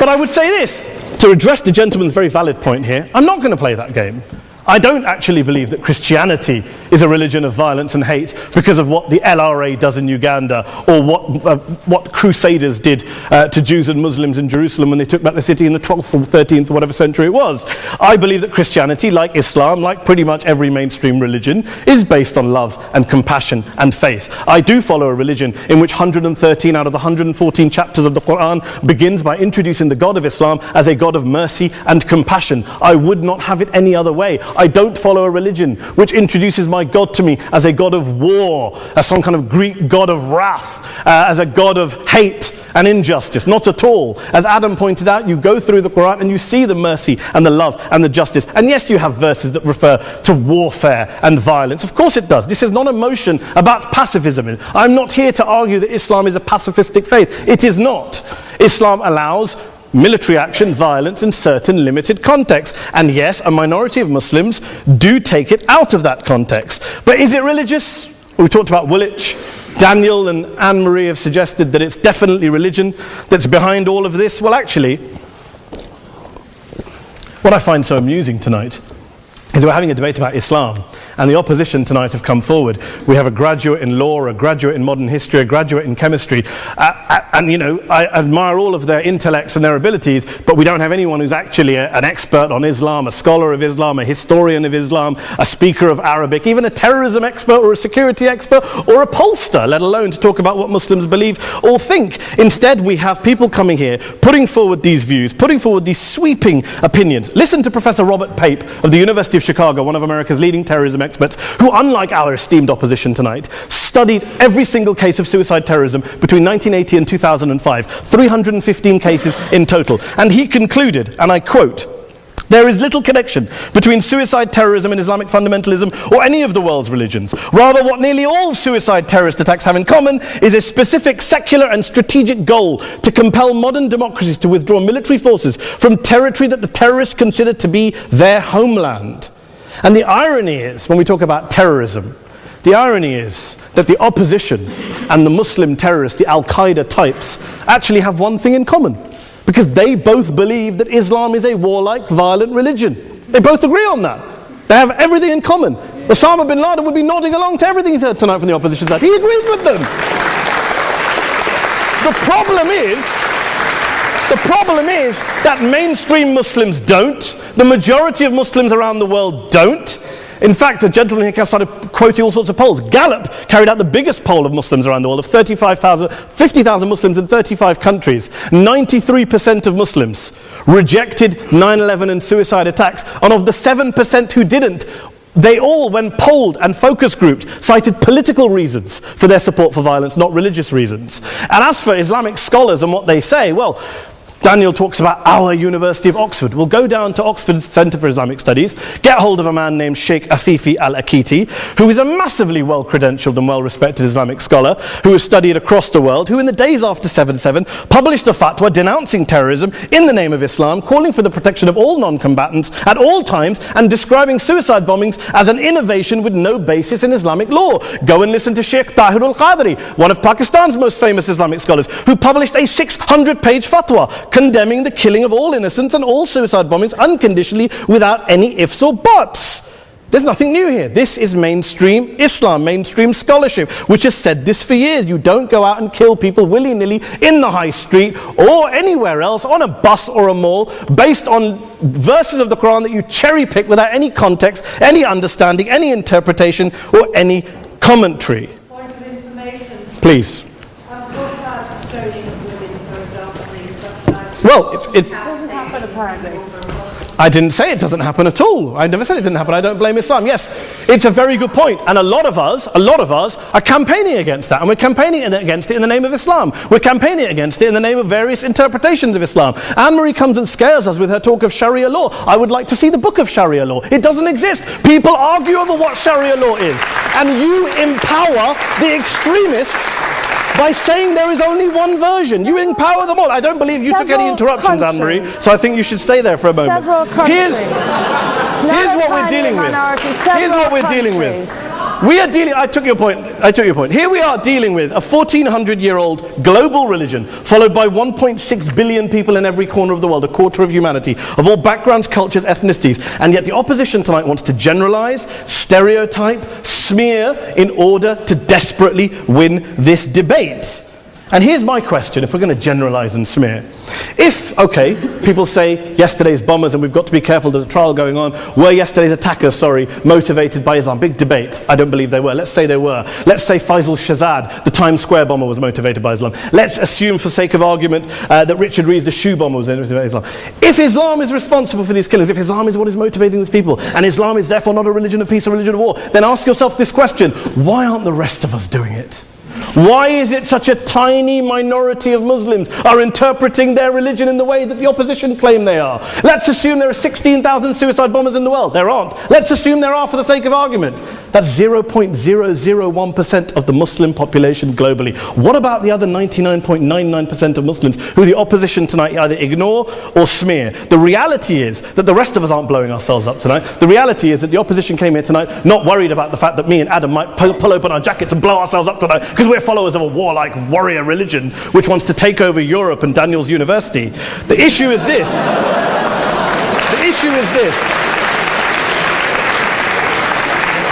Speaker 3: But I would say this, to address the gentleman's very valid point here, I'm not going to play that game. I don't actually believe that Christianity is a religion of violence and hate because of what the LRA does in Uganda or what Crusaders did to Jews and Muslims in Jerusalem when they took back the city in the 12th or 13th or whatever century it was. I believe that Christianity, like Islam, like pretty much every mainstream religion, is based on love and compassion and faith. I do follow a religion in which 113 out of the 114 chapters of the Quran begins by introducing the God of Islam as a God of mercy and compassion. I would not have it any other way. I don't follow a religion which introduces my God to me as a God of war, as some kind of Greek God of wrath, as a God of hate and injustice. Not at all. As Adam pointed out, you go through the Quran and you see the mercy and the love and the justice. And yes, you have verses that refer to warfare and violence. Of course it does. This is not a motion about pacifism. I'm not here to argue that Islam is a pacifistic faith. It is not. Islam allows military action, violence in certain limited contexts. And yes, a minority of Muslims do take it out of that context. But is it religious? We talked about Woolwich. Daniel and Anne-Marie have suggested that it's definitely religion that's behind all of this. Well, actually, what I find so amusing tonight is we're having a debate about Islam, and the opposition tonight have come forward. We have a graduate in law, a graduate in modern history, a graduate in chemistry, and you know, I admire all of their intellects and their abilities, but we don't have anyone who's actually an expert on Islam, a scholar of Islam, a historian of Islam, a speaker of Arabic, even a terrorism expert or a security expert or a pollster, let alone to talk about what Muslims believe or think. Instead, we have people coming here, putting forward these views, putting forward these sweeping opinions. Listen to Professor Robert Pape of the University of Chicago, one of America's leading terrorism experts, who, unlike our esteemed opposition tonight, studied every single case of suicide terrorism between 1980 and 2005, 315 cases in total. And he concluded, and I quote, "There is little connection between suicide terrorism and Islamic fundamentalism or any of the world's religions. Rather, what nearly all suicide terrorist attacks have in common is a specific secular and strategic goal to compel modern democracies to withdraw military forces from territory that the terrorists consider to be their homeland." And the irony is, when we talk about terrorism, the irony is that the opposition and the Muslim terrorists, the Al-Qaeda types, actually have one thing in common, because they both believe that Islam is a warlike, violent religion. They both agree on that. They have everything in common. Osama bin Laden would be nodding along to everything he's heard tonight from the opposition side. He agrees with them. The problem is that mainstream Muslims don't. The majority of Muslims around the world don't. In fact, a gentleman here started quoting all sorts of polls. Gallup carried out the biggest poll of Muslims around the world, of 50,000 Muslims in 35 countries. 93% of Muslims rejected 9/11 and suicide attacks, and of the 7% who didn't, they all, when polled and focus grouped, cited political reasons for their support for violence, not religious reasons. And as for Islamic scholars and what they say, well, Daniel talks about our University of Oxford. We'll go down to Oxford's Centre for Islamic Studies, get hold of a man named Sheikh Afifi al-Akiti, who is a massively well-credentialed and well-respected Islamic scholar, who has studied across the world, who in the days after 7/7 published a fatwa denouncing terrorism in the name of Islam, calling for the protection of all non-combatants at all times, and describing suicide bombings as an innovation with no basis in Islamic law. Go and listen to Sheikh Tahir al-Qadri, one of Pakistan's most famous Islamic scholars, who published a 600-page fatwa condemning the killing of all innocents and all suicide bombings unconditionally without any ifs or buts. There's nothing new here. This is mainstream Islam, mainstream scholarship, which has said this for years. You don't go out and kill people willy-nilly in the high street or anywhere else, on a bus or a mall, based on verses of the Quran that you cherry-pick without any context, any understanding, any interpretation, or any commentary.
Speaker 6: Point of information.
Speaker 3: Please.
Speaker 6: What about stoning of women, for example,
Speaker 3: Well, it's
Speaker 2: It doesn't happen apparently.
Speaker 3: I didn't say it doesn't happen at all. I never said it didn't happen. I don't blame Islam. Yes, it's a very good point. And a lot of us are campaigning against that. And we're campaigning against it in the name of Islam. We're campaigning against it in the name of various interpretations of Islam. Anne-Marie comes and scares us with her talk of Sharia law. I would like to see the book of Sharia law. It doesn't exist. People argue over what Sharia law is. And you empower the extremists by saying there is only one version. You empower them all. I don't believe you took any interruptions, Anne-Marie, so I think you should stay there for a moment.
Speaker 2: Several countries.
Speaker 3: Here's what we're dealing with. Here's what we're dealing with. I took your point. Here we are dealing with a 1400-year-old global religion followed by 1.6 billion people in every corner of the world, a quarter of humanity, of all backgrounds, cultures, ethnicities. And yet the opposition tonight wants to generalize, stereotype, smear in order to desperately win this debate. And here's my question, if we're going to generalize and smear. People say yesterday's bombers, and we've got to be careful, there's a trial going on, were yesterday's attackers, motivated by Islam? Big debate. I don't believe they were. Let's say they were. Let's say Faisal Shahzad, the Times Square bomber, was motivated by Islam. Let's assume, for sake of argument, that Richard Reeves, the shoe bomber, was motivated by Islam. If Islam is responsible for these killings, if Islam is what is motivating these people, and Islam is therefore not a religion of peace, a religion of war, then ask yourself this question: why aren't the rest of us doing it? Why is it such a tiny minority of Muslims are interpreting their religion in the way that the opposition claim they are? Let's assume there are 16,000 suicide bombers in the world. There aren't. Let's assume there are for the sake of argument. That's 0.001% of the Muslim population globally. What about the other 99.99% of Muslims who the opposition tonight either ignore or smear? The reality is that the rest of us aren't blowing ourselves up tonight. The reality is that the opposition came here tonight not worried about the fact that me and Adam might pull open our jackets and blow ourselves up tonight because we're followers of a warlike warrior religion which wants to take over Europe and Daniel's university. The issue is this.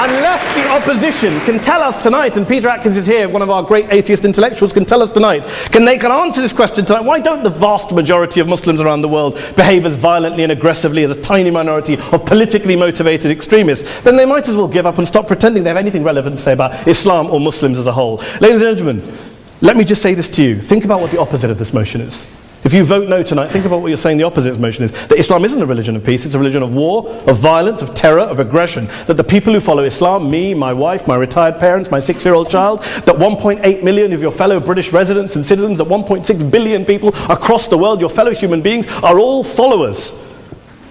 Speaker 3: Unless the opposition can tell us tonight, and Peter Atkins is here, one of our great atheist intellectuals, can tell us tonight, can answer this question tonight: why don't the vast majority of Muslims around the world behave as violently and aggressively as a tiny minority of politically motivated extremists? Then they might as well give up and stop pretending they have anything relevant to say about Islam or Muslims as a whole. Ladies and gentlemen, let me just say this to you. Think about what the opposite of this motion is. If you vote no tonight, think about what you're saying the opposite of this motion is. That Islam isn't a religion of peace, it's a religion of war, of violence, of terror, of aggression. That the people who follow Islam, me, my wife, my retired parents, my 6-year-old child, that 1.8 million of your fellow British residents and citizens, that 1.6 billion people across the world, your fellow human beings, are all followers,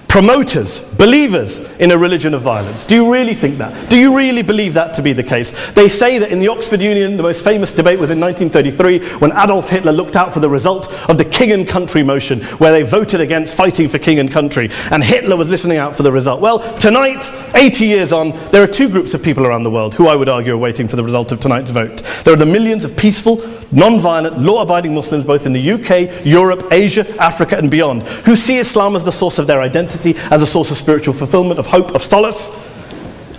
Speaker 3: promoters, believers in a religion of violence. Do you really think that? Do you really believe that to be the case? They say that in the Oxford Union, the most famous debate was in 1933 when Adolf Hitler looked out for the result of the King and Country motion, where they voted against fighting for King and Country, and Hitler was listening out for the result. Well, tonight, 80 years on, there are two groups of people around the world who I would argue are waiting for the result of tonight's vote. There are the millions of peaceful, non-violent, law-abiding Muslims both in the UK, Europe, Asia, Africa and beyond, who see Islam as the source of their identity, as a source of spiritual fulfillment, of hope, of solace.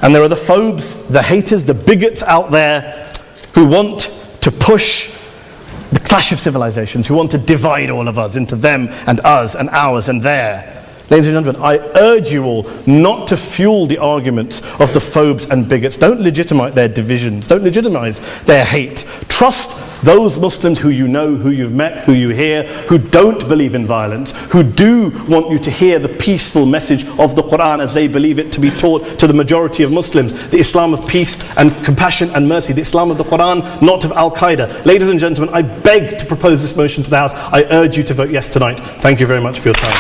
Speaker 3: And there are the phobes, the haters, the bigots out there who want to push the clash of civilizations, who want to divide all of us into them and us and ours and their. Ladies and gentlemen, I urge you all not to fuel the arguments of the phobes and bigots. Don't legitimize their divisions. Don't legitimize their hate. Trust those Muslims who you know, who you've met, who you hear, who don't believe in violence, who do want you to hear the peaceful message of the Quran as they believe it to be taught to the majority of Muslims, the Islam of peace and compassion and mercy, the Islam of the Quran, not of Al-Qaeda. Ladies and gentlemen, I beg to propose this motion to the House. I urge you to vote yes tonight. Thank you very much for your time.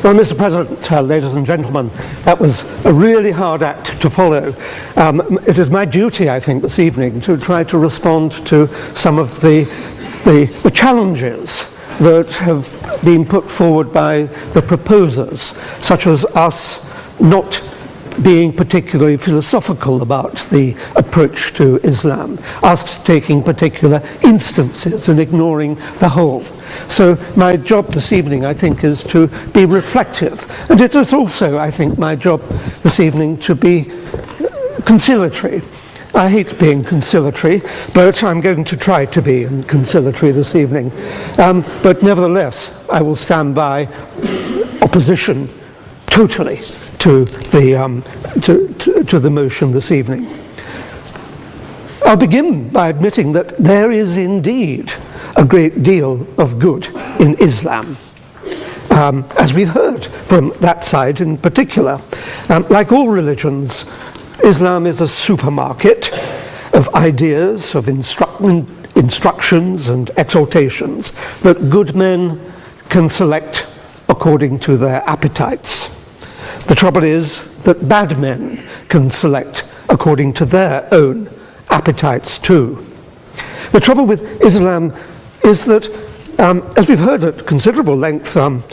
Speaker 7: Well, Mr. President, ladies and gentlemen, that was a really hard act to follow. It is my duty, I think, this evening to try to respond to some of the challenges that have been put forward by the proposers, such as us not being particularly philosophical about the approach to Islam, us taking particular instances and ignoring the whole. So my job this evening, I think, is to be reflective. And it is also, I think, my job this evening to be conciliatory. I hate being conciliatory, but I'm going to try to be conciliatory this evening. But nevertheless, I will stand by opposition totally to the motion this evening. I'll begin by admitting that there is indeed a great deal of good in Islam, as we've heard from that side in particular. Like all religions, Islam is a supermarket of ideas, of instructions and exhortations that good men can select according to their appetites. The trouble is that bad men can select according to their own appetites too. The trouble with Islam is that, as we've heard at considerable length on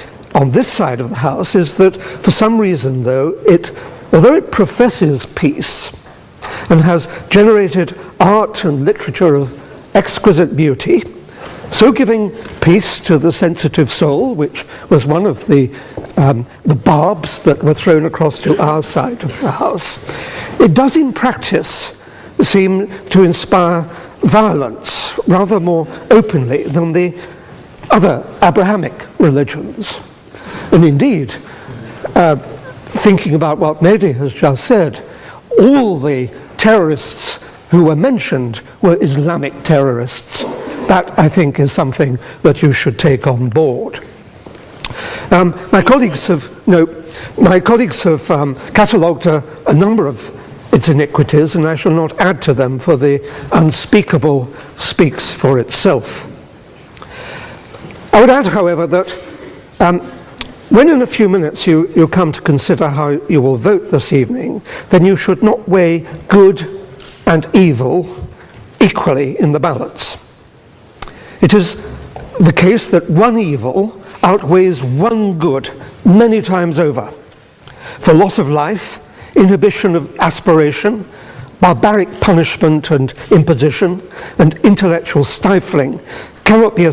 Speaker 7: this side of the house, is that for some reason, though, although it professes peace and has generated art and literature of exquisite beauty, so giving peace to the sensitive soul, which was one of the barbs that were thrown across to our side of the house, it does in practice seem to inspire violence rather more openly than the other Abrahamic religions. And indeed, thinking about what Mehdi has just said, all the terrorists who were mentioned were Islamic terrorists. That, I think, is something that you should take on board. My colleagues have catalogued a number of its iniquities, and I shall not add to them, for the unspeakable speaks for itself. I would add, however, that when in a few minutes you come to consider how you will vote this evening, then you should not weigh good and evil equally in the balance. It is the case that one evil outweighs one good many times over. For loss of life, inhibition of aspiration, barbaric punishment and imposition, and intellectual stifling cannot be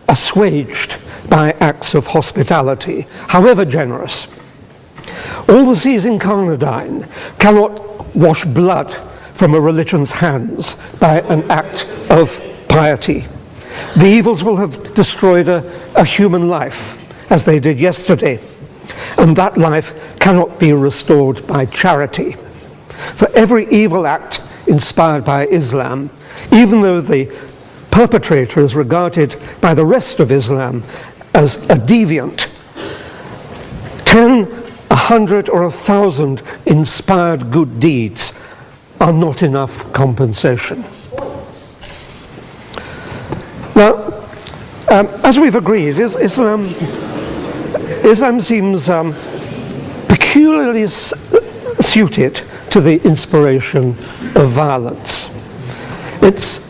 Speaker 7: assuaged by acts of hospitality, however generous. All the seas in Carnadine cannot wash blood from a religion's hands by an act of piety. The evils will have destroyed a human life, as they did yesterday, and that life cannot be restored by charity. For every evil act inspired by Islam, even though the perpetrator is regarded by the rest of Islam as a deviant, 10, 100, or 1,000 inspired good deeds are not enough compensation. Now, as we've agreed, Islam seems peculiarly suited to the inspiration of violence. It's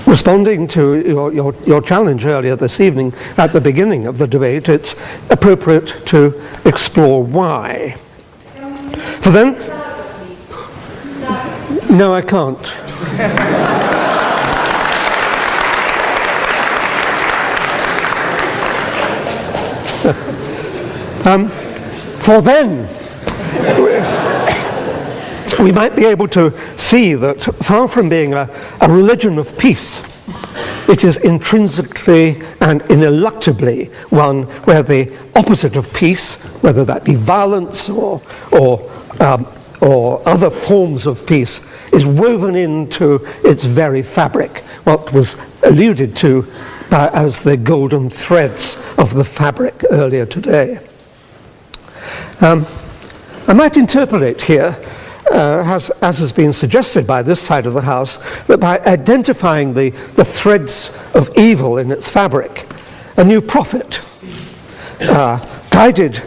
Speaker 7: responding to your challenge earlier this evening at the beginning of the debate. It's appropriate to explore why. For then, no, I can't. For then, we might be able to see that far from being a religion of peace, it is intrinsically and ineluctably one where the opposite of peace, whether that be violence or other forms of peace, is woven into its very fabric, what was alluded to as the golden threads of the fabric earlier today. I might interpolate here, as has been suggested by this side of the House, that by identifying the threads of evil in its fabric, a new prophet, guided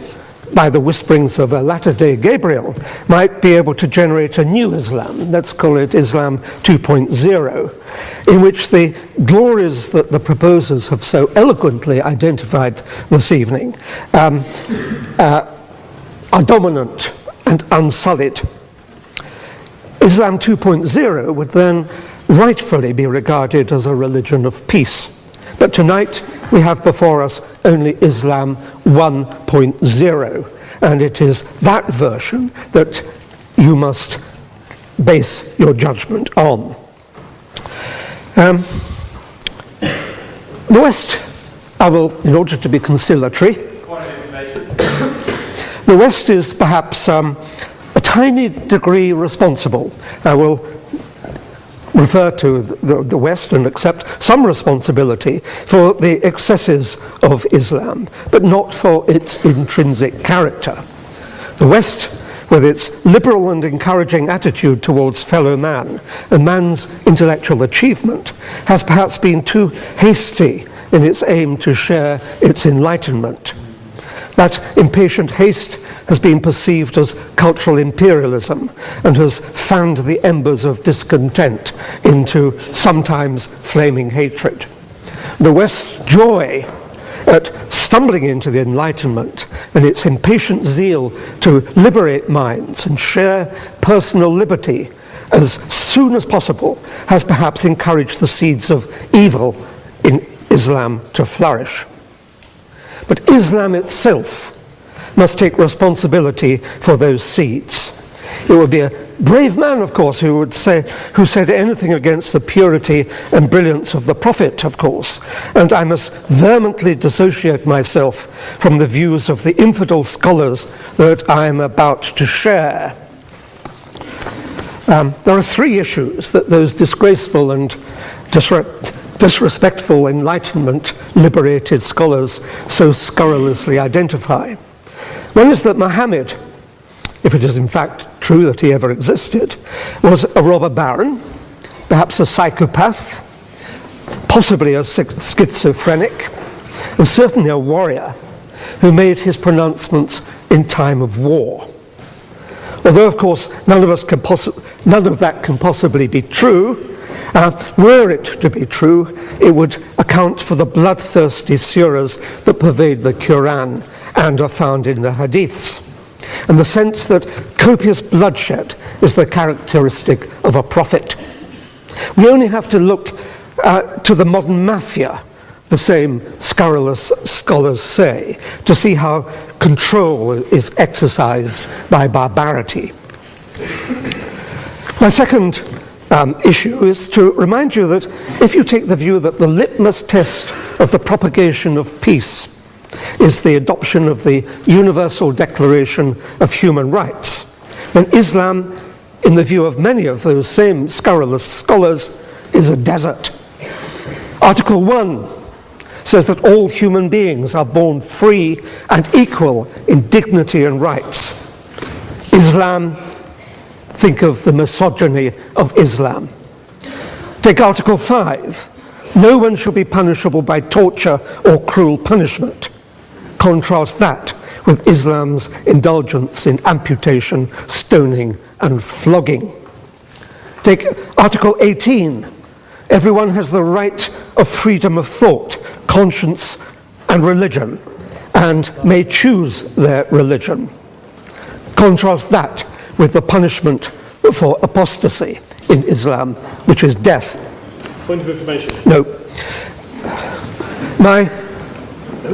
Speaker 7: by the whisperings of a latter-day Gabriel, might be able to generate a new Islam, let's call it Islam 2.0, in which the glories that the proposers have so eloquently identified this evening are dominant and unsullied. Islam 2.0 would then rightfully be regarded as a religion of peace. But tonight we have before us only Islam 1.0, and it is that version that you must base your judgment on. The West, I will, in order to be conciliatory, the West is perhaps a tiny degree responsible. I will refer to the West and accept some responsibility for the excesses of Islam, but not for its intrinsic character. The West, with its liberal and encouraging attitude towards fellow man and man's intellectual achievement, has perhaps been too hasty in its aim to share its enlightenment. That impatient haste has been perceived as cultural imperialism and has fanned the embers of discontent into sometimes flaming hatred. The West's joy at stumbling into the Enlightenment and its impatient zeal to liberate minds and share personal liberty as soon as possible has perhaps encouraged the seeds of evil in Islam to flourish. But Islam itself must take responsibility for those seeds. It would be a brave man, of course, who said anything against the purity and brilliance of the Prophet, of course, and I must vehemently dissociate myself from the views of the infidel scholars that I am about to share. There are three issues that those disgraceful and disrespectful Enlightenment liberated scholars so scurrilously identify. One is that Muhammad, if it is in fact true that he ever existed, was a robber baron, perhaps a psychopath, possibly a schizophrenic, and certainly a warrior who made his pronouncements in time of war. Although, of course, none of that can possibly be true, were it to be true, it would account for the bloodthirsty surahs that pervade the Quran and are found in the Hadiths, and the sense that copious bloodshed is the characteristic of a prophet. We only have to look to the modern mafia, the same scurrilous scholars say, to see how control is exercised by barbarity. My second issue is to remind you that if you take the view that the litmus test of the propagation of peace is the adoption of the Universal Declaration of Human Rights, then Islam, in the view of many of those same scurrilous scholars, is a desert. Article 1 says that all human beings are born free and equal in dignity and rights. Islam, think of the misogyny of Islam. Take Article 5. No one shall be punishable by torture or cruel punishment. Contrast that with Islam's indulgence in amputation, stoning, and flogging. Take Article 18. Everyone has the right of freedom of thought, conscience, and religion, and may choose their religion. Contrast that with the punishment for apostasy in Islam, which is death.
Speaker 3: Point of information.
Speaker 7: No. My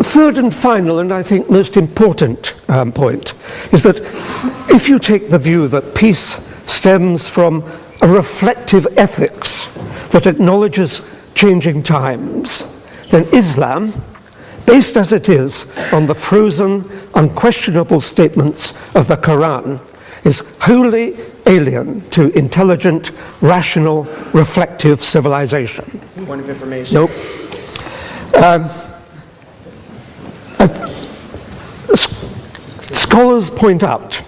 Speaker 7: third and final, and I think most important point, is that if you take the view that peace stems from a reflective ethics that acknowledges changing times, then Islam, based as it is on the frozen, unquestionable statements of the Quran, is wholly alien to intelligent, rational, reflective civilization.
Speaker 8: Point of information.
Speaker 7: Nope. Scholars point out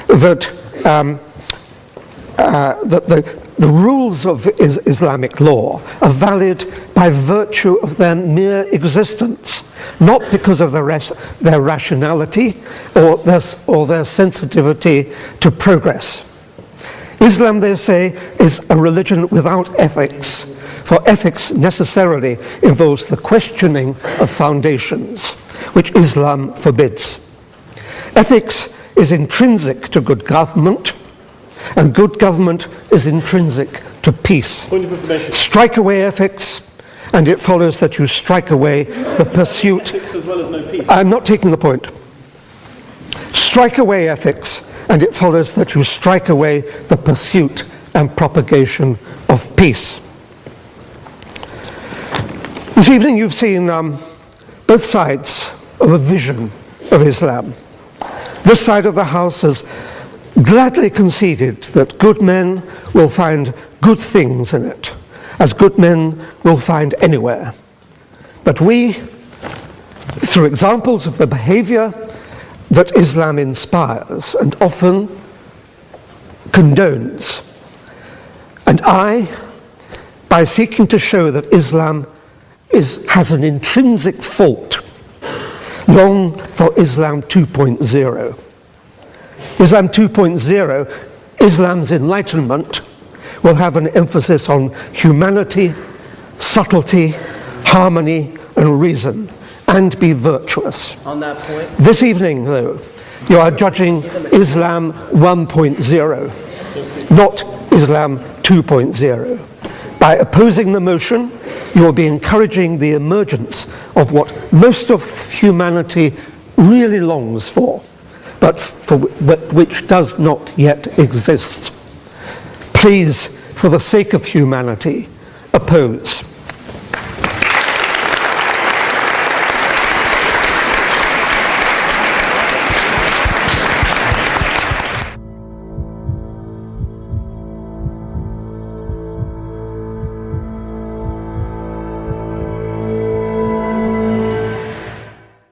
Speaker 7: that the rules of Islamic law are valid by virtue of their mere existence, not because of their rationality or their sensitivity to progress. Islam, they say, is a religion without ethics, for ethics necessarily involves the questioning of foundations, which Islam forbids. Ethics is intrinsic to good government, and good government is intrinsic to peace.
Speaker 3: Point of information.
Speaker 7: Strike away ethics, and it follows that you strike away the pursuit.
Speaker 3: Ethics as well as no peace.
Speaker 7: I'm not taking the point. Strike away ethics, and it follows that you strike away the pursuit and propagation of peace. This evening you've seen both sides of a vision of Islam. This side of the House has gladly conceded that good men will find good things in it, as good men will find anywhere. But we, through examples of the behavior that Islam inspires and often condones, and by seeking to show that Islam has an intrinsic fault, long for Islam 2.0. Islam 2.0, Islam's enlightenment, will have an emphasis on humanity, subtlety, harmony, and reason, and be virtuous.
Speaker 1: On that point,
Speaker 7: This evening, though, you are judging Islam 1.0, not Islam 2.0. By opposing the motion, you will be encouraging the emergence of what most of humanity really longs for, but which does not yet exist. Please, for the sake of humanity, oppose.